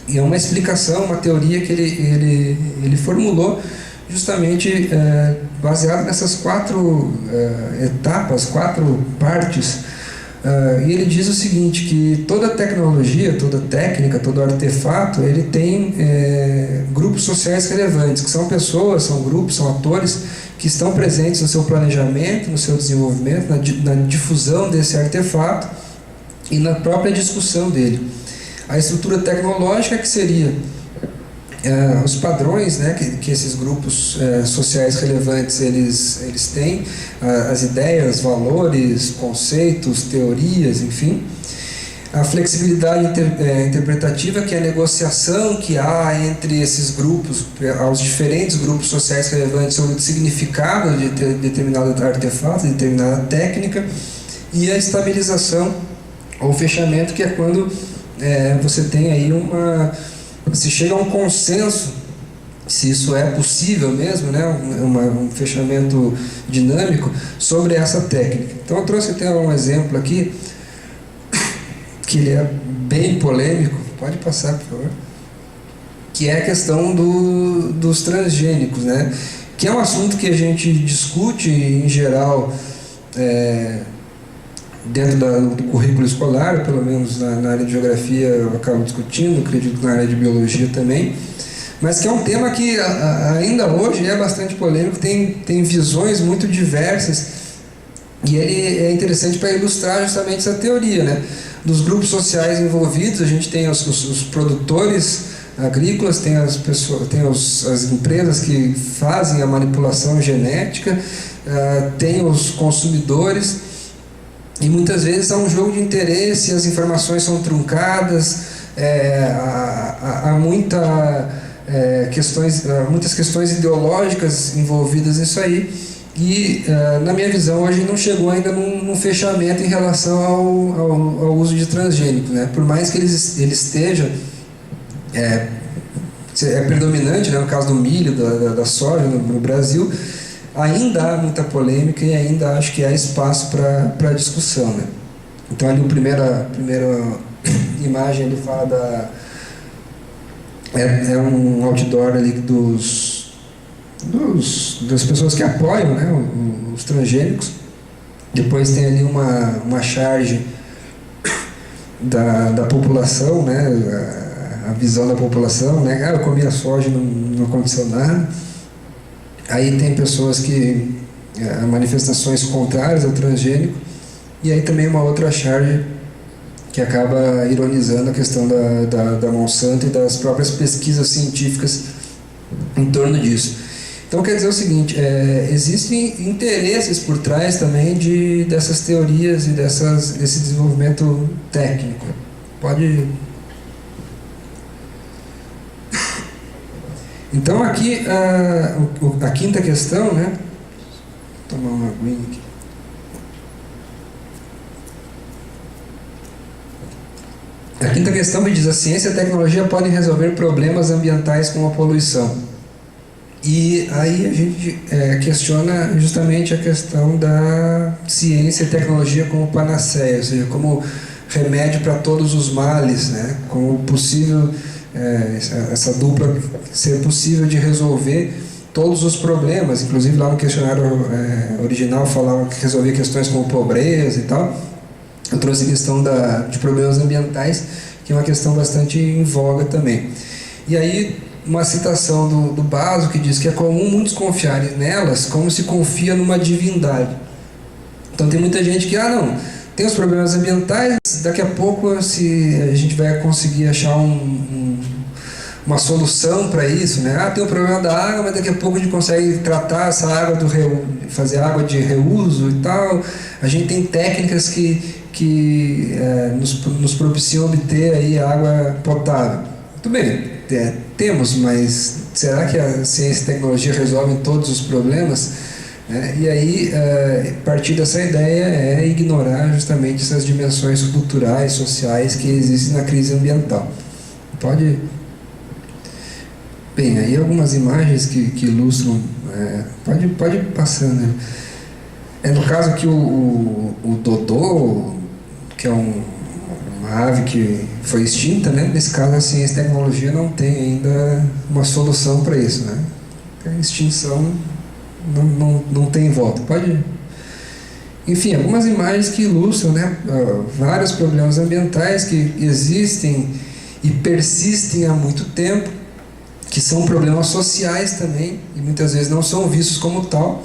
e é uma explicação, uma teoria que ele formulou justamente baseado nessas 4 etapas, 4 partes, e ele diz o seguinte, que toda tecnologia, toda técnica, todo artefato, ele tem grupos sociais relevantes, que são pessoas, são grupos, são atores que estão presentes no seu planejamento, no seu desenvolvimento, na difusão desse artefato e na própria discussão dele. A estrutura tecnológica, que seria os padrões, né, que esses grupos sociais relevantes eles têm, as ideias, valores, conceitos, teorias, enfim. A flexibilidade interpretativa, que é a negociação que há entre esses grupos, aos diferentes grupos sociais relevantes sobre o significado de determinado artefato, de determinada técnica. E a estabilização, ou fechamento, que é quando você tem aí se chega a um consenso, se isso é possível mesmo, né, um fechamento dinâmico sobre essa técnica. Então eu trouxe até um exemplo aqui, que ele é bem polêmico, pode passar, por favor, que é a questão dos transgênicos, né, que é um assunto que a gente discute em geral dentro do currículo escolar, pelo menos na área de geografia eu acabo discutindo, acredito que na área de biologia também, mas que é um tema que ainda hoje é bastante polêmico, tem visões muito diversas, e ele é interessante para ilustrar justamente essa teoria, né? Dos grupos sociais envolvidos. A gente tem os produtores agrícolas, tem as pessoas, tem as empresas que fazem a manipulação genética, tem os consumidores, e muitas vezes há um jogo de interesse, as informações são truncadas, há muitas questões ideológicas envolvidas nisso aí, e na minha visão hoje não chegou ainda num fechamento em relação ao uso de transgênicos, né? Por mais que ele esteja predominante, né, no caso do milho, da soja no Brasil, ainda há muita polêmica e ainda acho que há espaço para discussão, né? Então ali a primeira imagem ele fala é um outdoor ali das pessoas que apoiam, né, os transgênicos. Depois tem ali uma charge da população, né, a visão da população, né, eu comi a soja e não aconteceu nada. Aí tem pessoas que manifestações contrárias ao transgênico, e aí também uma outra charge que acaba ironizando a questão da Monsanto e das próprias pesquisas científicas em torno disso. Então quer dizer o seguinte, existem interesses por trás também dessas teorias e desse desenvolvimento técnico. Pode... Então aqui a quinta questão, né? Vou tomar uma aguinha aqui. A quinta questão me diz: a ciência e a tecnologia podem resolver problemas ambientais como a poluição. E aí a gente questiona justamente a questão da ciência e tecnologia como panaceia, ou seja, como remédio para todos os males, né? Como possível, essa dupla ser possível de resolver todos os problemas. Inclusive lá no questionário original falavam que resolvia questões como pobreza e tal. Eu trouxe a questão de problemas ambientais, que é uma questão bastante em voga também. E aí uma citação do Baso que diz que é comum muitos confiarem nelas como se confia numa divindade. Então tem muita gente que, não, tem os problemas ambientais, daqui a pouco a gente vai conseguir achar uma solução para isso, né? Tem o problema da água, mas daqui a pouco a gente consegue tratar essa água fazer água de reuso e tal. A gente tem técnicas que nos propiciam obter aí água potável. Muito bem, temos, mas será que a ciência e a tecnologia resolvem todos os problemas? E aí, partir dessa ideia é ignorar justamente essas dimensões culturais, sociais que existem na crise ambiental. Pode... Bem, aí algumas imagens que ilustram... pode ir passando, né? No caso aqui o dodô, que é uma ave que foi extinta, né? Nesse caso a ciência e a tecnologia não tem ainda uma solução para isso, né? A extinção não tem volta. Pode... Enfim, algumas imagens que ilustram, né, vários problemas ambientais que existem e persistem há muito tempo, que são problemas sociais também, e muitas vezes não são vistos como tal,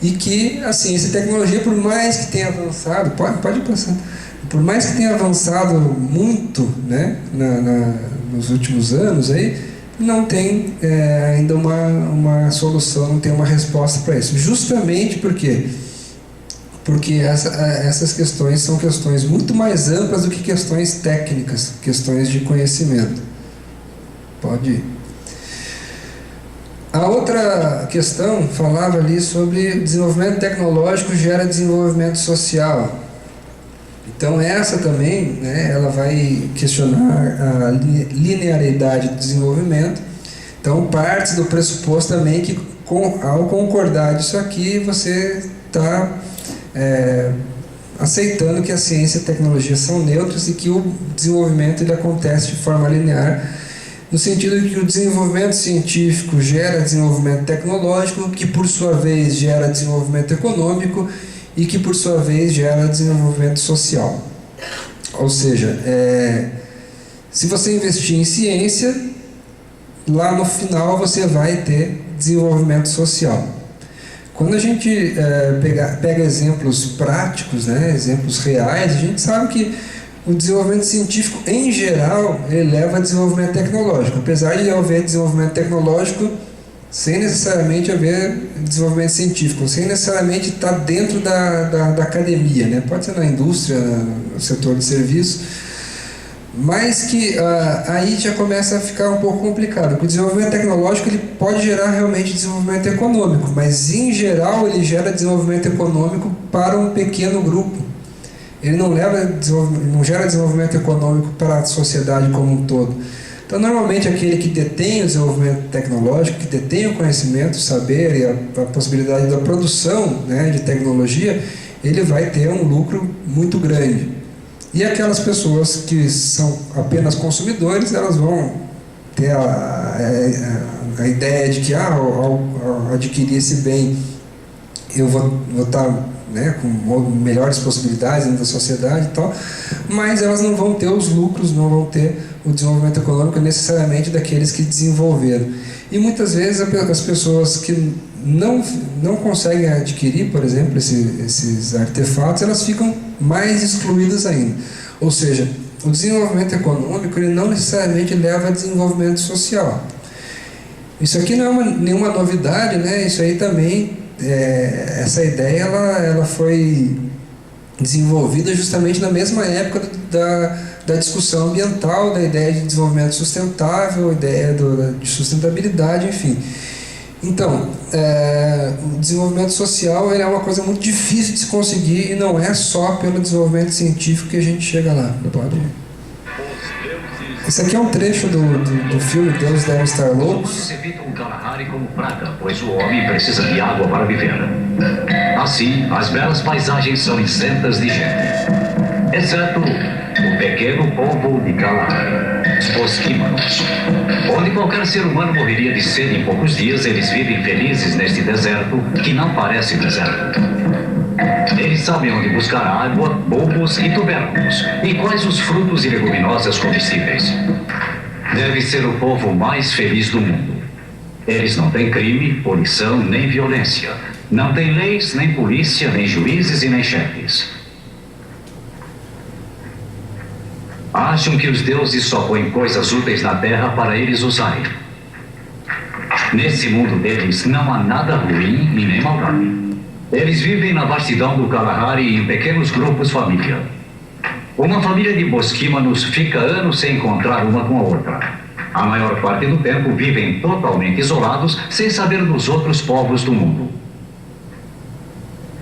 e que a ciência e a tecnologia, por mais que tenha avançado, pode passar, por mais que tenha avançado muito, né, nos últimos anos, aí, não tem ainda uma solução, não tem uma resposta para isso. Justamente porque essas questões são questões muito mais amplas do que questões técnicas, questões de conhecimento. Pode ir. A outra questão falava ali sobre desenvolvimento tecnológico gera desenvolvimento social. Então essa também, né, ela vai questionar a linearidade do desenvolvimento. Então parte do pressuposto também que ao concordar disso aqui, você está aceitando que a ciência e a tecnologia são neutras e que o desenvolvimento ele acontece de forma linear, no sentido de que o desenvolvimento científico gera desenvolvimento tecnológico, que por sua vez gera desenvolvimento econômico e que por sua vez gera desenvolvimento social. Ou seja, se você investir em ciência, lá no final você vai ter desenvolvimento social. Quando a gente pega exemplos práticos, né, exemplos reais, a gente sabe que o desenvolvimento científico, em geral, ele leva a desenvolvimento tecnológico. Apesar de haver desenvolvimento tecnológico sem necessariamente haver desenvolvimento científico, sem necessariamente estar dentro da academia, né? Pode ser na indústria, no setor de serviço, mas que aí já começa a ficar um pouco complicado, porque o desenvolvimento tecnológico ele pode gerar realmente desenvolvimento econômico, mas em geral ele gera desenvolvimento econômico para um pequeno grupo. Ele não gera desenvolvimento econômico para a sociedade como um todo. Então, normalmente, aquele que detém o desenvolvimento tecnológico, que detém o conhecimento, o saber e a possibilidade da produção, né, de tecnologia, ele vai ter um lucro muito grande. E aquelas pessoas que são apenas consumidores, elas vão ter a ideia de que, ao adquirir esse bem, eu vou estar, né, com melhores possibilidades dentro da sociedade e tal, mas elas não vão ter os lucros, não vão ter o desenvolvimento econômico necessariamente daqueles que desenvolveram. E muitas vezes as pessoas que não conseguem adquirir, por exemplo, esses artefatos, elas ficam mais excluídas ainda. Ou seja, o desenvolvimento econômico ele não necessariamente leva a desenvolvimento social. Isso aqui não é nenhuma novidade, né? Isso aí também, essa ideia ela foi desenvolvida justamente na mesma época da discussão ambiental, da ideia de desenvolvimento sustentável, a ideia de sustentabilidade, enfim. Então, o desenvolvimento social ele é uma coisa muito difícil de se conseguir e não é só pelo desenvolvimento científico que a gente chega lá. Pode ir. Esse aqui é um trecho do filme Deus Deve Estar Loucos. Os humanos evitam o Kalahari como praga, pois o homem precisa de água para viver. Assim, as belas paisagens são isentas de gente, exceto o pequeno povo de Kalahari, os Bosquímanos. Onde qualquer ser humano morreria de sede em poucos dias, eles vivem felizes neste deserto que não parece deserto. Eles sabem onde buscar água, bulbos e tubérculos, e quais os frutos e leguminosas comestíveis. Deve ser o povo mais feliz do mundo. Eles não têm crime, poluição nem violência. Não têm leis, nem polícia, nem juízes e nem chefes. Acham que os deuses só põem coisas úteis na terra para eles usarem. Nesse mundo deles não há nada ruim e nem maldade. Eles vivem na vastidão do Kalahari em pequenos grupos família. Uma família de Bosquímanos fica anos sem encontrar uma com a outra. A maior parte do tempo vivem totalmente isolados, sem saber dos outros povos do mundo.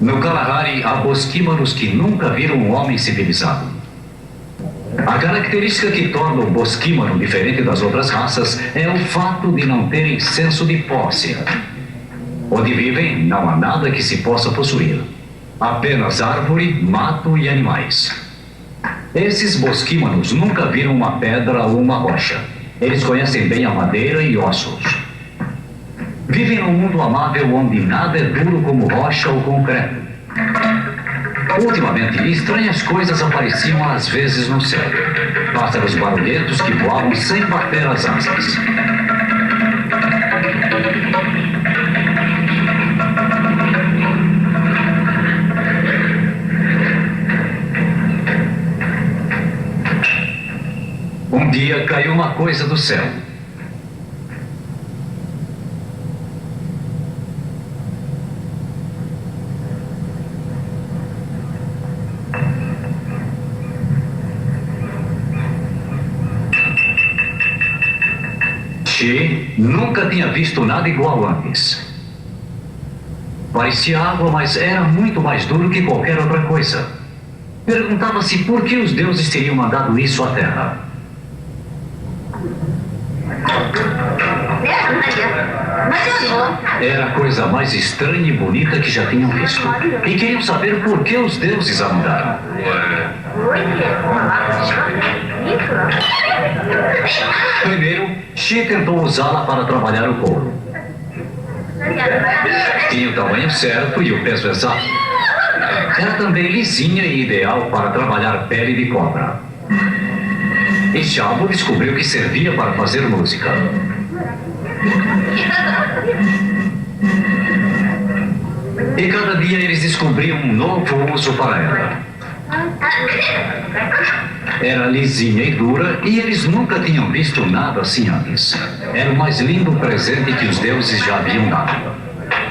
No Kalahari há Bosquímanos que nunca viram um homem civilizado. A característica que torna o Bosquímano diferente das outras raças é o fato de não terem senso de posse. Onde vivem, não há nada que se possa possuir. Apenas árvore, mato e animais. Esses Bosquímanos nunca viram uma pedra ou uma rocha. Eles conhecem bem a madeira e ossos. Vivem num mundo amável onde nada é duro como rocha ou concreto. Ultimamente, estranhas coisas apareciam às vezes no céu. Pássaros barulhentos que voavam sem bater as asas. Um dia caiu uma coisa do céu. Xi nunca tinha visto nada igual antes. Parecia água, mas era muito mais duro que qualquer outra coisa. Perguntava-se por que os deuses teriam mandado isso à Terra. Era a coisa mais estranha e bonita que já tinham visto. E queriam saber por que os deuses a mandaram. Primeiro, Xi tentou usá-la para trabalhar o couro. Tinha o tamanho certo e o peso exato. Era também lisinha e ideal para trabalhar pele de cobra. E Xiaobo descobriu que servia para fazer música. E cada dia eles descobriam um novo uso para ela. Era lisinha e dura e eles nunca tinham visto nada assim antes. Era o mais lindo presente que os deuses já haviam dado.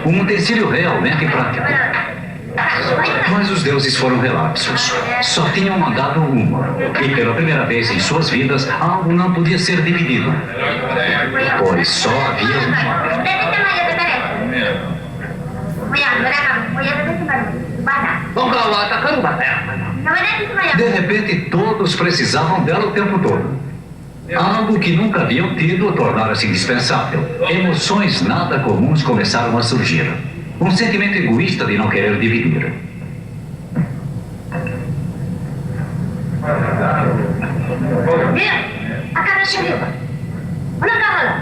Um utensílio realmente prático. Mas os deuses foram relapsos. Só tinham mandado uma. E pela primeira vez em suas vidas, algo não podia ser dividido. Pois só havia uma. De repente, todos precisavam dela o tempo todo. Algo que nunca haviam tido tornara-se indispensável. Emoções nada comuns começaram a surgir. Um sentimento egoísta de não querer dividir.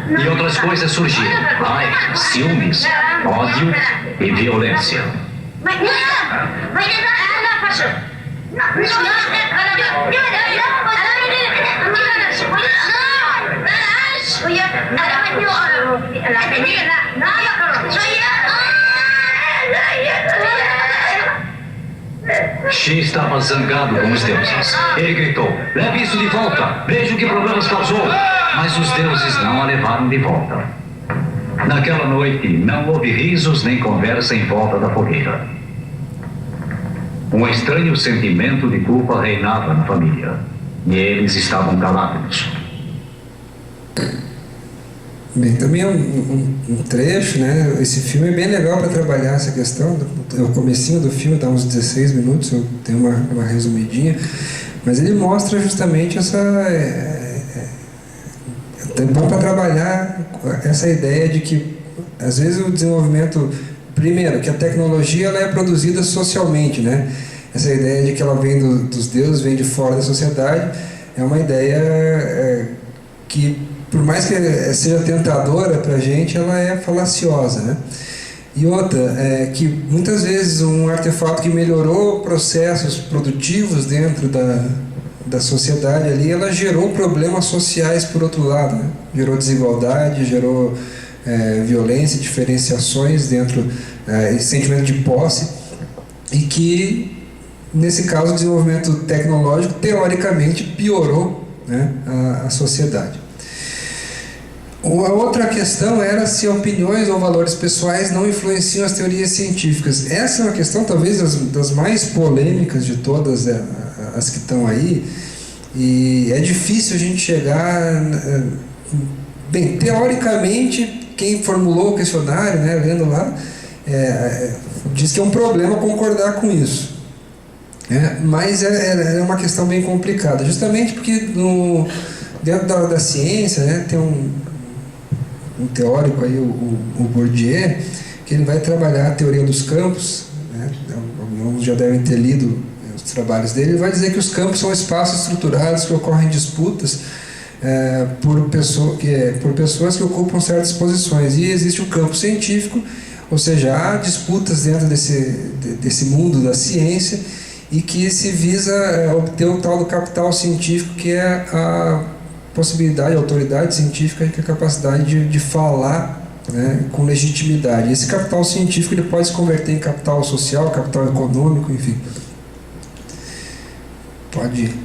E outras coisas surgiram. Raiva, ciúmes, ódio e violência. Xi estava zangado com os deuses. Ele gritou: leve isso de volta, veja que problemas causou. Mas os deuses não a levaram de volta. Naquela noite não houve risos nem conversa em volta da fogueira. Um estranho sentimento de culpa reinava na família. E eles estavam calados. Bem, também é um trecho, né? Esse filme é bem legal para trabalhar essa questão. O comecinho do filme dá uns 16 minutos, eu tenho uma resumidinha, mas ele mostra justamente essa... é bom para trabalhar essa ideia de que, às vezes, o desenvolvimento... Primeiro, que a tecnologia ela é produzida socialmente, né? Essa ideia de que ela vem dos deuses, vem de fora da sociedade, é uma ideia que, por mais que seja tentadora para a gente, ela é falaciosa, né? E outra, que muitas vezes um artefato que melhorou processos produtivos dentro da sociedade ali, ela gerou problemas sociais por outro lado, né? Gerou desigualdade, gerou violência, diferenciações dentro, esse sentimento de posse, e que, nesse caso, o desenvolvimento tecnológico, teoricamente, piorou, né, a sociedade. A outra questão era se opiniões ou valores pessoais não influenciam as teorias científicas. Essa é uma questão, talvez, das mais polêmicas de todas as que estão aí, e é difícil a gente chegar... Bem, teoricamente, quem formulou o questionário, né, lendo lá, diz que é um problema concordar com isso. Mas é uma questão bem complicada, justamente porque dentro da ciência, né, tem um teórico aí, o Bourdieu, que ele vai trabalhar a teoria dos campos, né, alguns já devem ter lido os trabalhos dele. Ele vai dizer que os campos são espaços estruturados que ocorrem disputas por pessoas que ocupam certas posições, e existe um campo científico, ou seja, há disputas dentro desse mundo da ciência, e que se visa obter o tal do capital científico, que é a possibilidade, a autoridade científica, que é a capacidade de falar, né, com legitimidade. Esse capital científico ele pode se converter em capital social, capital econômico, enfim. Pode ir.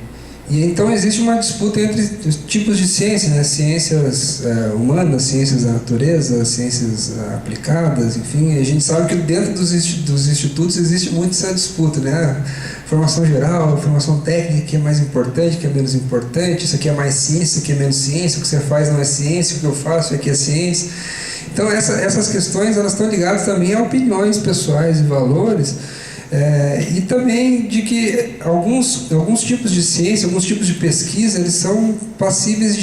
E então existe uma disputa entre os tipos de ciência, né? Ciências humanas, ciências da natureza, ciências aplicadas, enfim. E a gente sabe que dentro dos institutos existe muito essa disputa, né? Formação geral, formação técnica, que é mais importante, que é menos importante, isso aqui é mais ciência, isso aqui é menos ciência, o que você faz não é ciência, o que eu faço aqui é ciência. Então essas questões elas estão ligadas também a opiniões pessoais e valores. E também de que alguns tipos de ciência, alguns tipos de pesquisa, eles são passíveis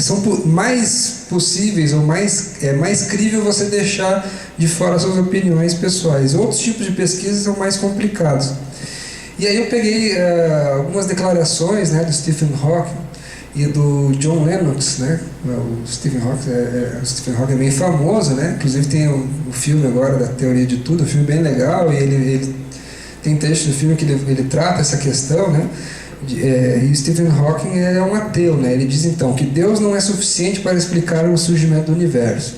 são mais possíveis ou mais crível você deixar de fora suas opiniões pessoais. Outros tipos de pesquisa são mais complicados. E aí eu peguei algumas declarações, né, do Stephen Hawking e do John Lennox, né? O Stephen Hawking é bem famoso, né? Inclusive tem o filme agora da Teoria de Tudo, um filme bem legal, e ele tem texto do filme que ele trata essa questão, né? E Stephen Hawking é um ateu, né? Ele diz então que Deus não é suficiente para explicar o surgimento do universo.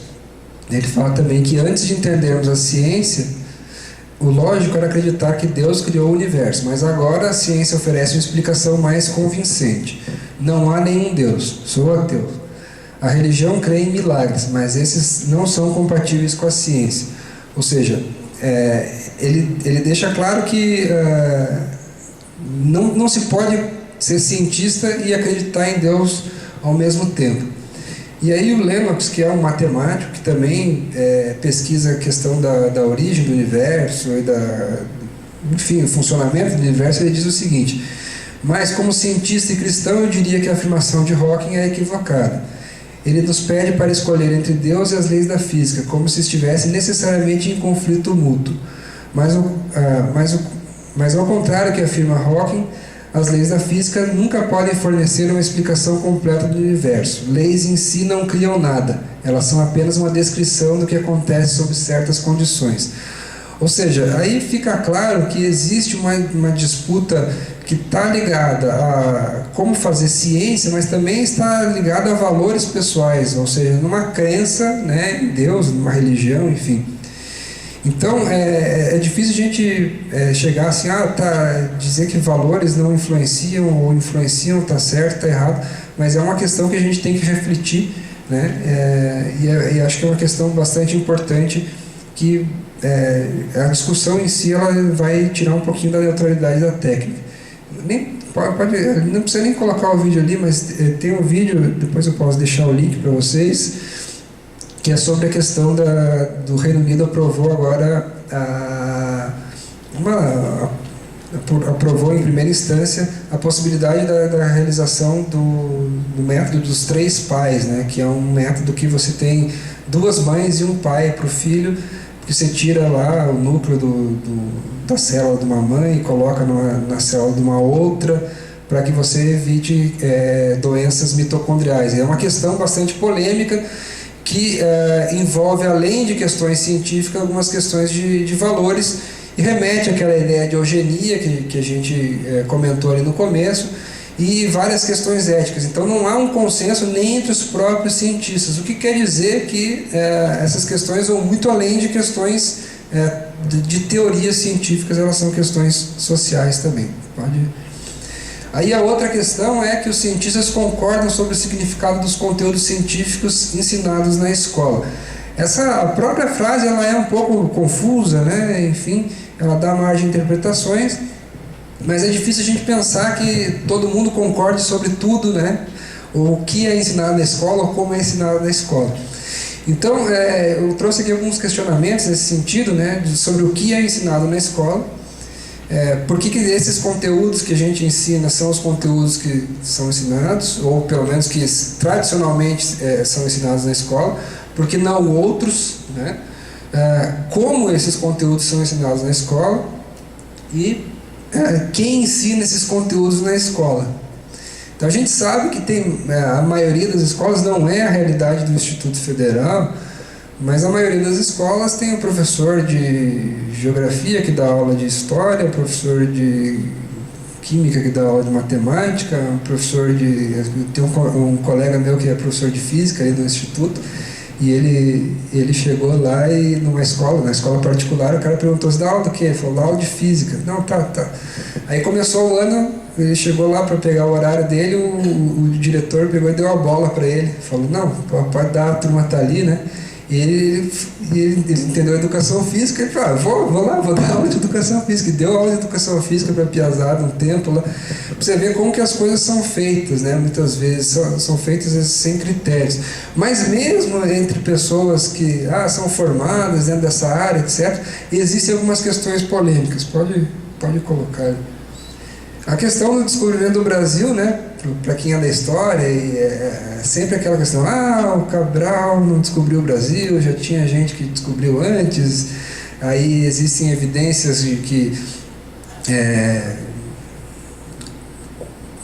Ele fala também que antes de entendermos a ciência, o lógico era acreditar que Deus criou o universo, mas agora a ciência oferece uma explicação mais convincente. Não há nenhum Deus, sou ateu. A religião crê em milagres, mas esses não são compatíveis com a ciência. Ou seja, ele deixa claro que não se pode ser cientista e acreditar em Deus ao mesmo tempo. E aí o Lennox, que é um matemático que também pesquisa a questão da origem do universo e enfim, o funcionamento do universo, ele diz o seguinte: mas como cientista e cristão eu diria que a afirmação de Hawking é equivocada. Ele nos pede para escolher entre Deus e as leis da física, como se estivesse necessariamente em conflito mútuo. Mas ao contrário do que afirma Hawking, as leis da física nunca podem fornecer uma explicação completa do universo. Leis em si não criam nada, elas são apenas uma descrição do que acontece sob certas condições. Ou seja, aí fica claro que existe uma disputa que está ligada a como fazer ciência, mas também está ligada a valores pessoais, ou seja, numa crença, né, em Deus, numa religião, enfim. Então, é difícil a gente chegar assim, dizer que valores não influenciam, ou influenciam, está certo, está errado, mas é uma questão que a gente tem que refletir, né? E acho que é uma questão bastante importante que a discussão em si ela vai tirar um pouquinho da neutralidade da técnica. Não precisa nem colocar o vídeo ali, mas tem um vídeo, depois eu posso deixar o link para vocês, que é sobre a questão do Reino Unido aprovou agora aprovou em primeira instância a possibilidade da realização do método dos 3 pais, né, que é um método que você tem 2 mães e um pai para o filho, que você tira lá o núcleo da célula de uma mãe e coloca na célula de uma outra, para que você evite doenças mitocondriais. É uma questão bastante polêmica, que envolve, além de questões científicas, algumas questões de valores, e remete àquela ideia de eugenia que a gente comentou ali no começo, e várias questões éticas. Então não há um consenso nem entre os próprios cientistas, o que quer dizer que essas questões vão muito além de questões de teorias científicas, elas são questões sociais também. Aí a outra questão é que os cientistas concordam sobre o significado dos conteúdos científicos ensinados na escola. A própria frase ela é um pouco confusa, né? Enfim, ela dá margem a interpretações, mas é difícil a gente pensar que todo mundo concorde sobre tudo, né? O que é ensinado na escola ou como é ensinado na escola. Então, eu trouxe aqui alguns questionamentos nesse sentido, né? Sobre o que é ensinado na escola. Por que esses conteúdos que a gente ensina são os conteúdos que são ensinados, ou pelo menos que tradicionalmente são ensinados na escola, por que não outros, né? Como esses conteúdos são ensinados na escola e quem ensina esses conteúdos na escola. Então a gente sabe que a maioria das escolas não é a realidade do Instituto Federal, mas a maioria das escolas tem um professor de geografia que dá aula de história, um professor de química que dá aula de matemática, um professor tem um colega meu que é professor de física aí do instituto, e ele chegou lá e na escola particular, o cara perguntou: você dá aula do quê? Ele falou: aula de física. Não, tá. Aí começou o ano, ele chegou lá para pegar o horário dele, o diretor pegou e deu a bola para ele, falou: não, pode dar, a turma tá ali, né? E ele entendeu a educação física, ele falou: vou lá, vou dar aula de educação física. E deu aula de educação física para a piazada um tempo lá, para você ver como que as coisas são feitas, né? Muitas vezes são feitas sem critérios. Mas mesmo entre pessoas que são formadas dentro dessa área, etc., existem algumas questões polêmicas. Pode colocar. A questão do descobrimento do Brasil, né? Para quem é da história, é sempre aquela questão: o Cabral não descobriu o Brasil, já tinha gente que descobriu antes. Aí existem evidências de que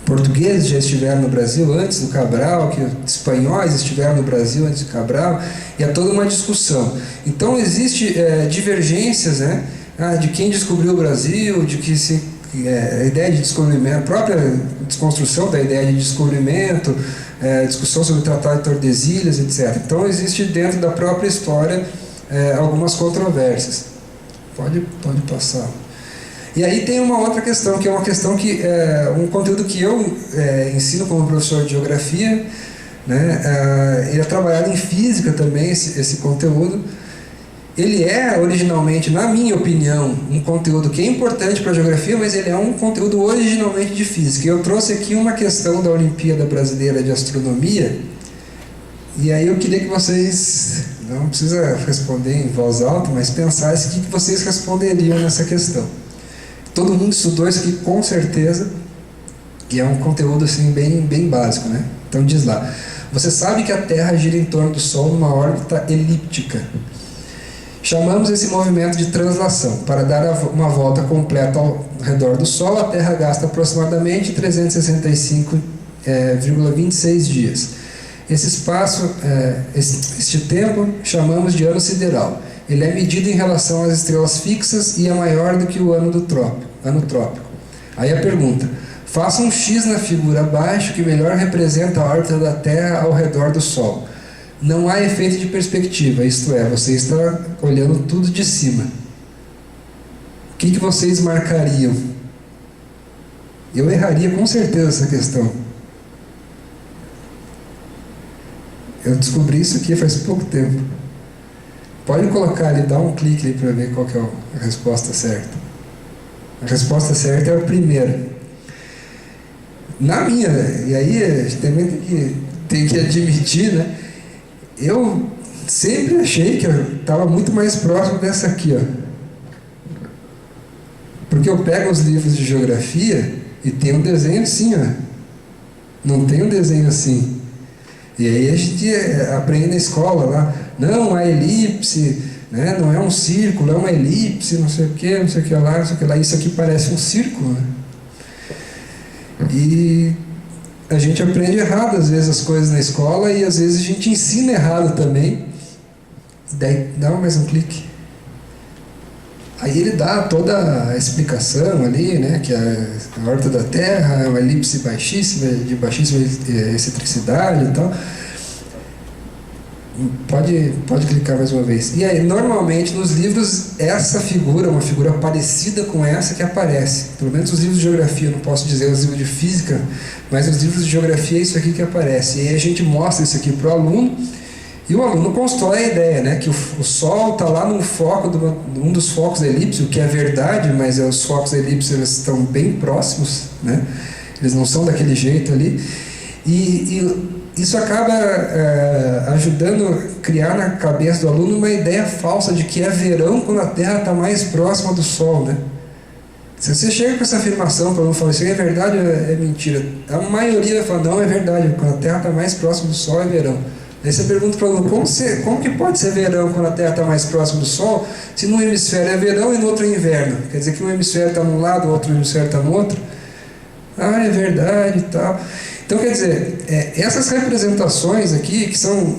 portugueses já estiveram no Brasil antes do Cabral, que espanhóis estiveram no Brasil antes do Cabral, e há toda uma discussão. Então existem divergências, né? De quem descobriu o Brasil, de que se a ideia de descobrimento, a própria desconstrução da ideia de descobrimento, discussão sobre o Tratado de Tordesilhas, etc. Então existe dentro da própria história algumas controvérsias. Pode passar. E aí tem uma outra questão, que é uma questão que um conteúdo que eu ensino como professor de geografia, né? Ele é trabalhado em física também, esse conteúdo. Ele é originalmente, na minha opinião, um conteúdo que é importante para a geografia, mas ele é um conteúdo originalmente de física. Eu trouxe aqui uma questão da Olimpíada Brasileira de Astronomia, e aí eu queria que vocês, não precisa responder em voz alta, mas pensassem o que vocês responderiam nessa questão. Todo mundo estudou isso aqui com certeza, e é um conteúdo assim, bem básico, né? Então diz lá: você sabe que a Terra gira em torno do Sol numa órbita elíptica. Chamamos esse movimento de translação. Para dar uma volta completa ao redor do Sol, a Terra gasta aproximadamente 365,26 dias. Esse espaço, este tempo, chamamos de ano sideral. Ele é medido em relação às estrelas fixas e é maior do que o ano trópico. Aí a pergunta: faça um X na figura abaixo que melhor representa a órbita da Terra ao redor do Sol. Não há efeito de perspectiva, isto é, você está olhando tudo de cima. O que vocês marcariam? Eu erraria com certeza essa questão. Eu descobri isso aqui faz pouco tempo. Pode colocar ali, dá um clique ali para ver qual que é a resposta certa. A resposta certa é a primeira. Na minha, e aí a gente também tem que admitir, né? Eu sempre achei que eu estava muito mais próximo dessa aqui, ó. Porque eu pego os livros de geografia e tem um desenho assim, ó. Não tem um desenho assim. E aí a gente aprende na escola lá, não, a elipse, né, não é um círculo, é uma elipse, não sei o que lá, não sei o que lá. Isso aqui parece um círculo, né? E a gente aprende errado às vezes as coisas na escola e às vezes a gente ensina errado também. Daí dá mais um clique. Aí ele dá toda a explicação ali, né, que a órbita da Terra é uma elipse baixíssima, de baixíssima excentricidade e tal. Pode clicar mais uma vez. E aí, normalmente nos livros, essa figura, uma figura parecida com essa que aparece. Pelo menos os livros de geografia, eu não posso dizer os livros de física, mas os livros de geografia é isso aqui que aparece. E aí a gente mostra isso aqui para o aluno, e o aluno constrói a ideia, né, que o Sol está lá no foco, um dos focos da elipse, o que é verdade, mas os focos da elipse eles estão bem próximos, né? Eles não são daquele jeito ali. E isso acaba ajudando a criar na cabeça do aluno uma ideia falsa de que é verão quando a Terra está mais próxima do Sol, né? Se você chega com essa afirmação para o aluno e fala, isso é verdade ou é mentira? A maioria vai falar, não, é verdade, quando a Terra está mais próxima do Sol é verão. Aí você pergunta para o aluno, como que pode ser verão quando a Terra está mais próxima do Sol, se num hemisfério é verão e no outro é inverno? Quer dizer que um hemisfério está num lado, o outro hemisfério está no outro? Ah, é verdade e tal. Então, quer dizer, essas representações aqui, que são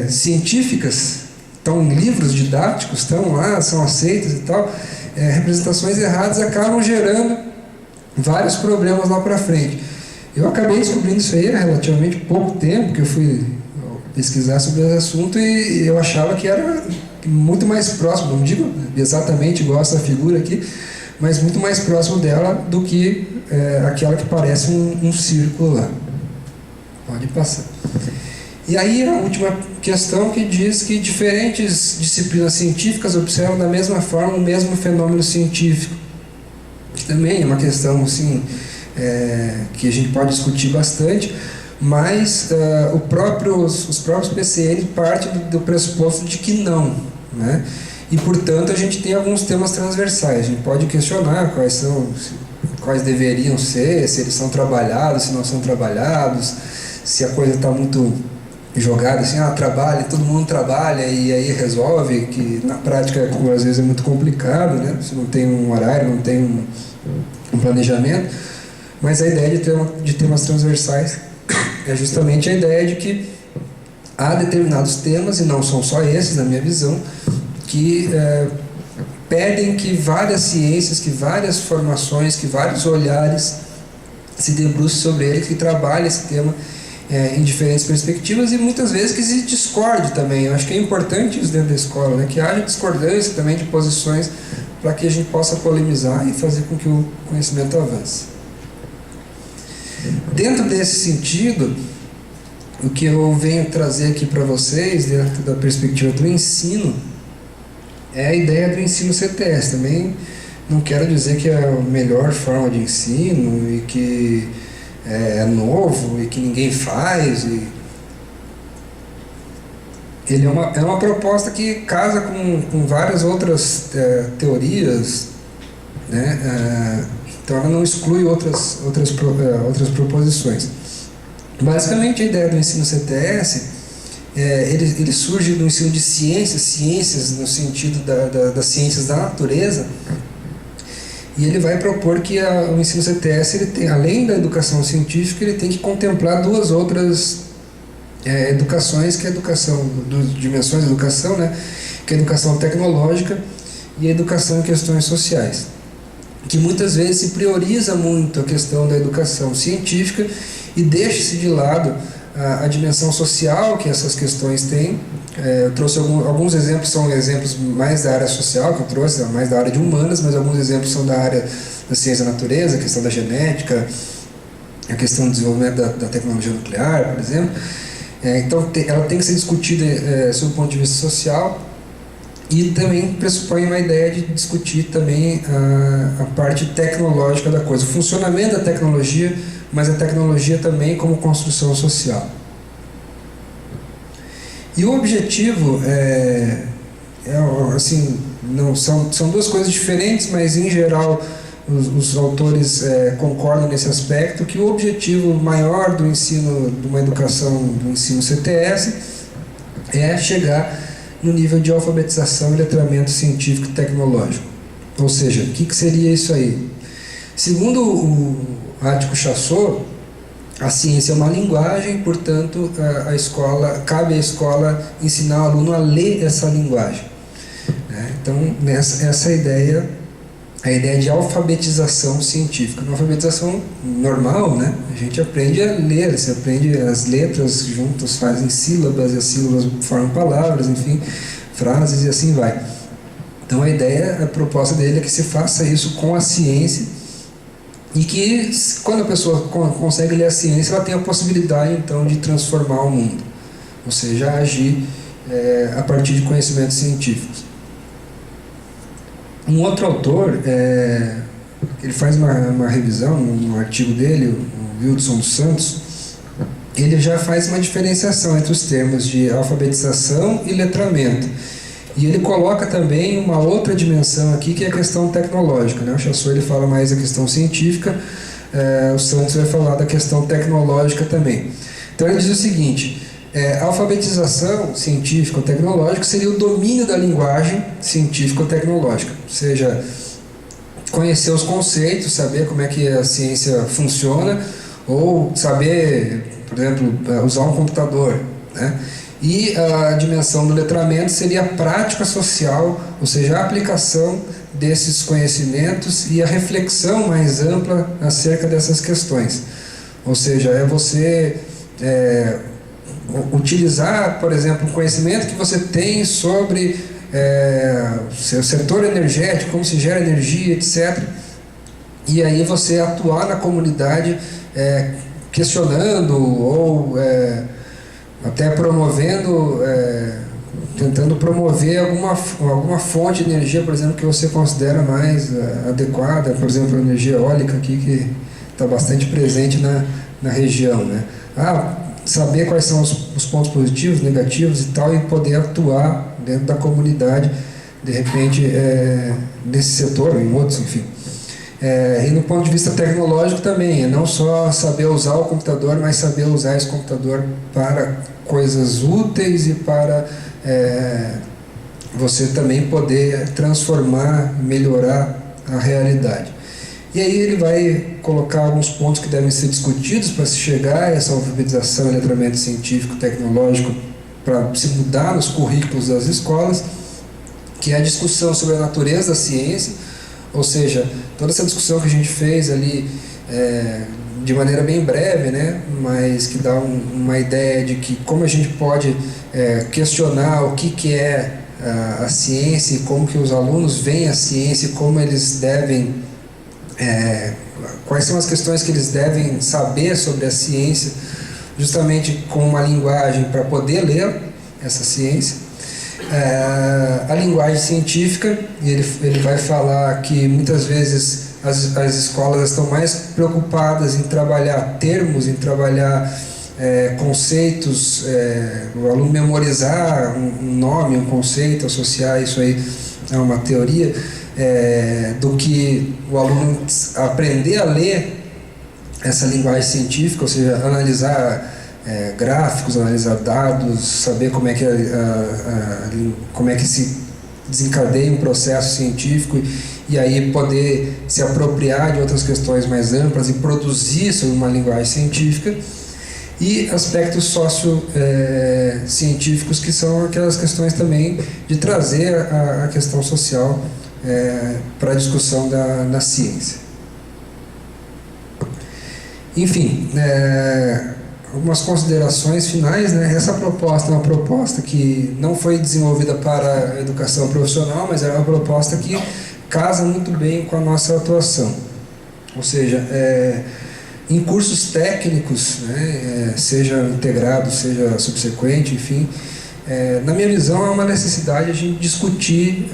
científicas, estão em livros didáticos, estão lá, são aceitas e tal, representações erradas acabam gerando vários problemas lá para frente. Eu acabei descobrindo isso aí há relativamente pouco tempo, que eu fui pesquisar sobre esse assunto e eu achava que era muito mais próximo, não digo exatamente igual essa figura aqui, mas muito mais próximo dela do que aquela que parece um círculo lá. Pode passar. E aí a última questão que diz que diferentes disciplinas científicas observam da mesma forma o mesmo fenômeno científico, que também é uma questão assim, que a gente pode discutir bastante, mas os próprios PCN partem do pressuposto de que não, né? E portanto a gente tem alguns temas transversais. A gente pode questionar quais deveriam ser, se eles são trabalhados, se não são trabalhados, se a coisa está muito jogada assim, trabalha, todo mundo trabalha e aí resolve, que na prática às vezes é muito complicado, né? Você não tem um horário, não tem um planejamento, mas a ideia de temas transversais é justamente a ideia de que há determinados temas, e não são só esses, na minha visão, que pedem que várias ciências, que várias formações, que vários olhares se debrucem sobre ele, que trabalhem esse tema em diferentes perspectivas, e muitas vezes que se discorde também. Eu acho que é importante isso dentro da escola, né? Que haja discordância também de posições, para que a gente possa polemizar e fazer com que o conhecimento avance. Dentro desse sentido, o que eu venho trazer aqui para vocês, dentro da perspectiva do ensino, é a ideia do ensino CTS. Também não quero dizer que é a melhor forma de ensino e que é novo e que ninguém faz. Ele é uma proposta que casa com várias outras teorias, né? Então ela não exclui outras proposições. Basicamente, a ideia do ensino CTS, ele surge do ensino de ciências no sentido das ciências da natureza, e ele vai propor que o ensino CTS, ele tem, além da educação científica, ele tem que contemplar duas outras educações, que é a educação, dimensões da educação, né? Que é a educação tecnológica e a educação em questões sociais, que muitas vezes se prioriza muito a questão da educação científica e deixa-se de lado a dimensão social que essas questões têm. Eu trouxe alguns exemplos, são exemplos mais da área social que eu trouxe, mais da área de humanas, mas alguns exemplos são da área da ciência da natureza, a questão da genética, a questão do desenvolvimento da tecnologia nuclear, por exemplo. Então ela tem que ser discutida sob o ponto de vista social, e também pressupõe uma ideia de discutir também a parte tecnológica da coisa, o funcionamento da tecnologia, mas a tecnologia também como construção social. E o objetivo assim, não são duas coisas diferentes, mas em geral os autores concordam nesse aspecto, que o objetivo maior do ensino, de uma educação, do ensino CTS, é chegar no nível de alfabetização e letramento científico e tecnológico. Ou seja, o que seria isso aí? Segundo o Ático Chassot, a ciência é uma linguagem, portanto, cabe à escola ensinar o aluno a ler essa linguagem. Então, essa ideia, a ideia de alfabetização científica. Na alfabetização normal, né, a gente aprende a ler, você aprende as letras juntas, fazem sílabas, e as sílabas formam palavras, enfim, frases e assim vai. Então a proposta dele é que se faça isso com a ciência, e que quando a pessoa consegue ler a ciência, ela tem a possibilidade então de transformar o mundo, ou seja, agir a partir de conhecimentos científicos. Um outro autor, ele faz uma revisão no artigo dele, o Wildson dos Santos, ele já faz uma diferenciação entre os termos de alfabetização e letramento. E ele coloca também uma outra dimensão aqui, que é a questão tecnológica, né? O Chassot ele fala mais da questão científica, o Santos vai falar da questão tecnológica também. Então ele diz o seguinte: a alfabetização científica ou tecnológica seria o domínio da linguagem científica ou tecnológica, ou seja, conhecer os conceitos, saber como é que a ciência funciona, ou saber, por exemplo, usar um computador, né? E a dimensão do letramento seria a prática social, ou seja, a aplicação desses conhecimentos e a reflexão mais ampla acerca dessas questões. Ou seja, é você utilizar, por exemplo, o conhecimento que você tem sobre o setor energético, como se gera energia, etc. E aí você atuar na comunidade questionando ou até promovendo, tentando promover alguma fonte de energia, por exemplo, que você considera mais adequada, por exemplo, a energia eólica aqui, que está bastante presente na região, né? Saber quais são os pontos positivos, negativos e tal, e poder atuar dentro da comunidade, de repente, nesse setor ou em outros, enfim. E no ponto de vista tecnológico também, não só saber usar o computador, mas saber usar esse computador para coisas úteis e para você também poder transformar, melhorar a realidade. E aí ele vai colocar alguns pontos que devem ser discutidos para se chegar a essa alfabetização e letramento científico, tecnológico, para se mudar nos currículos das escolas. que é a discussão sobre a natureza da ciência, ou seja, toda essa discussão que a gente fez ali de maneira bem breve, né, mas que dá uma ideia de que como a gente pode questionar o que é a ciência e como que os alunos veem a ciência e como eles devem, quais são as questões que eles devem saber sobre a ciência, justamente com uma linguagem para poder ler essa ciência. A linguagem científica, e ele vai falar que muitas vezes as escolas estão mais preocupadas em trabalhar termos, em trabalhar conceitos, o aluno memorizar um nome, um conceito, associar isso aí a uma teoria, do que o aluno aprender a ler essa linguagem científica, ou seja, analisar gráficos, analisar dados, saber como é que se desencadeia um processo científico e aí poder se apropriar de outras questões mais amplas e produzir sobre uma linguagem científica, e aspectos científicos que são aquelas questões também de trazer a questão social para a discussão da ciência. Enfim, algumas considerações finais, né? Essa proposta é uma proposta que não foi desenvolvida para a educação profissional, mas é uma proposta que casa muito bem com a nossa atuação. Ou seja, em cursos técnicos, né, seja integrado, seja subsequente, enfim, na minha visão é uma necessidade a gente discutir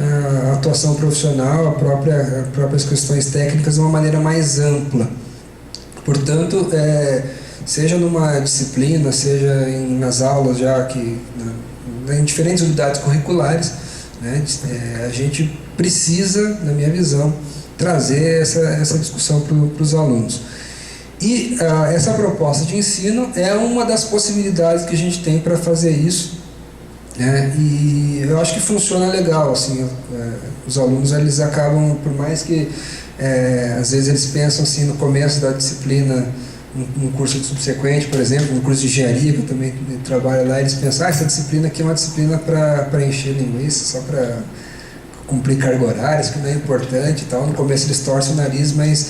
a atuação profissional, as próprias questões técnicas de uma maneira mais ampla. Portanto, seja numa disciplina, seja nas aulas já em diferentes unidades curriculares, né, a gente precisa, na minha visão, trazer essa discussão para os alunos. E essa proposta de ensino é uma das possibilidades que a gente tem para fazer isso, né? E eu acho que funciona legal, assim, os alunos eles acabam, por mais que às vezes eles pensam assim no começo da disciplina, num curso subsequente, por exemplo, no curso de engenharia, que eu também trabalho lá, eles pensam, essa disciplina aqui é uma disciplina para encher linguiça, só para cumprir carga horária, isso que não é importante e tal. No começo eles torcem o nariz, mas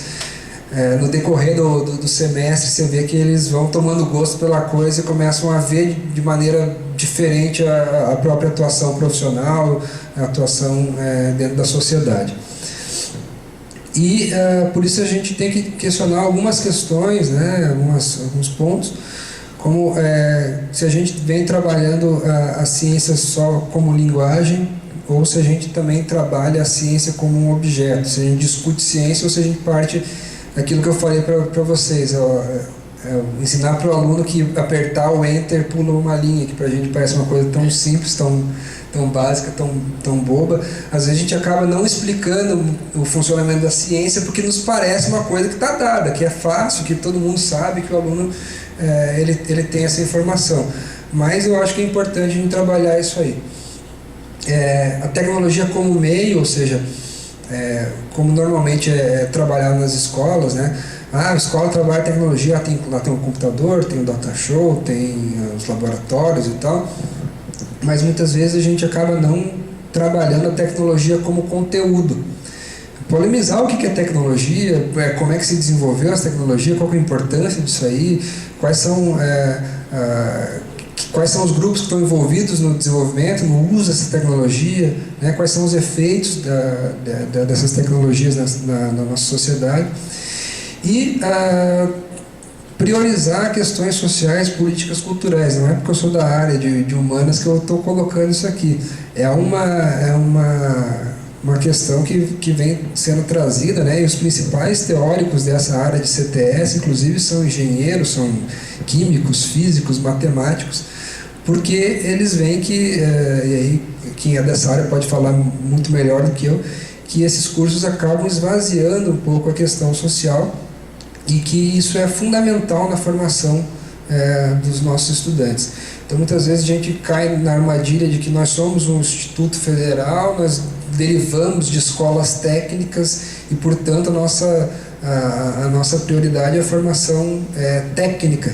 no decorrer do semestre você vê que eles vão tomando gosto pela coisa e começam a ver de maneira diferente a própria atuação profissional, a atuação dentro da sociedade. E por isso a gente tem que questionar algumas questões, né, alguns pontos, como se a gente vem trabalhando a ciência só como linguagem, ou se a gente também trabalha a ciência como um objeto, se a gente discute ciência ou se a gente parte daquilo que eu falei para vocês, ensinar para o aluno que apertar o Enter pula uma linha, que para a gente parece uma coisa tão simples, tão básica, tão boba. Às vezes a gente acaba não explicando o funcionamento da ciência porque nos parece uma coisa que está dada, que é fácil, que todo mundo sabe, que o aluno ele tem essa informação. Mas eu acho que é importante a gente trabalhar isso aí. A tecnologia como meio, ou seja, como normalmente é trabalhado nas escolas, né? A escola trabalha tecnologia, lá tem o computador, tem o data show, tem os laboratórios e tal, mas muitas vezes a gente acaba não trabalhando a tecnologia como conteúdo. Polemizar o que é tecnologia, como é que se desenvolveu essa tecnologia, qual que é a importância disso aí, quais são os grupos que estão envolvidos no desenvolvimento, no uso dessa tecnologia, né? Quais são os efeitos dessas tecnologias na nossa sociedade. E priorizar questões sociais, políticas, culturais. Não é porque eu sou da área de humanas que eu estou colocando isso aqui. É uma questão que vem sendo trazida, né? E os principais teóricos dessa área de CTS, inclusive, são engenheiros, são químicos, físicos, matemáticos, porque eles veem que, e aí quem é dessa área pode falar muito melhor do que eu, que esses cursos acabam esvaziando um pouco a questão social e que isso é fundamental na formação dos nossos estudantes. Então, muitas vezes a gente cai na armadilha de que nós somos um instituto federal, nós derivamos de escolas técnicas e, portanto, a nossa prioridade é a formação técnica,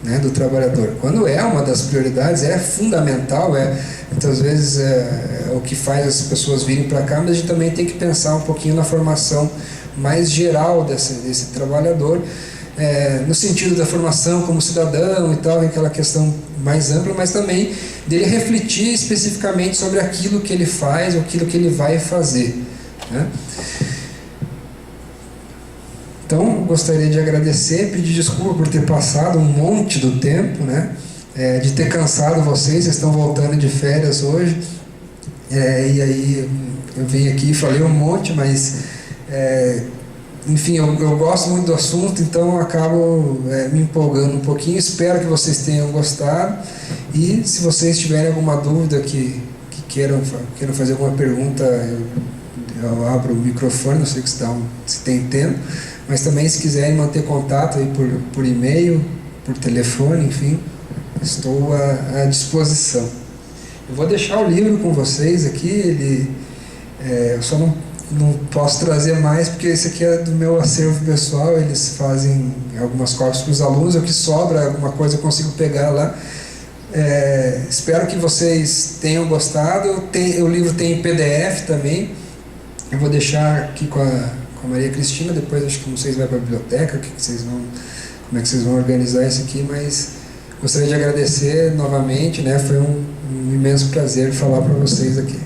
né, do trabalhador. Quando é uma das prioridades, é fundamental, muitas vezes é o que faz as pessoas virem para cá, mas a gente também tem que pensar um pouquinho na formação mais geral desse trabalhador, no sentido da formação como cidadão e tal, aquela questão mais ampla, mas também dele refletir especificamente sobre aquilo que ele faz ou aquilo que ele vai fazer, né? Então, gostaria de agradecer, pedir desculpa por ter passado um monte do tempo, né? De ter cansado vocês estão voltando de férias hoje, e aí eu vim aqui e falei um monte, mas enfim, eu gosto muito do assunto, então eu acabo me empolgando um pouquinho. Espero que vocês tenham gostado, e se vocês tiverem alguma dúvida que queiram fazer alguma pergunta, eu abro o microfone, não sei se tem tempo, mas também se quiserem manter contato aí por e-mail, por telefone, enfim, estou à disposição. Eu vou deixar o livro com vocês aqui, eu só não posso trazer mais, porque esse aqui é do meu acervo pessoal, eles fazem algumas cópias para os alunos, o que sobra, alguma coisa eu consigo pegar lá. Espero que vocês tenham gostado. O livro tem em PDF também, eu vou deixar aqui com a Maria Cristina, depois acho que não sei se vai para a biblioteca, como é que vocês vão organizar isso aqui, mas gostaria de agradecer novamente, né? Foi um imenso prazer falar para vocês aqui.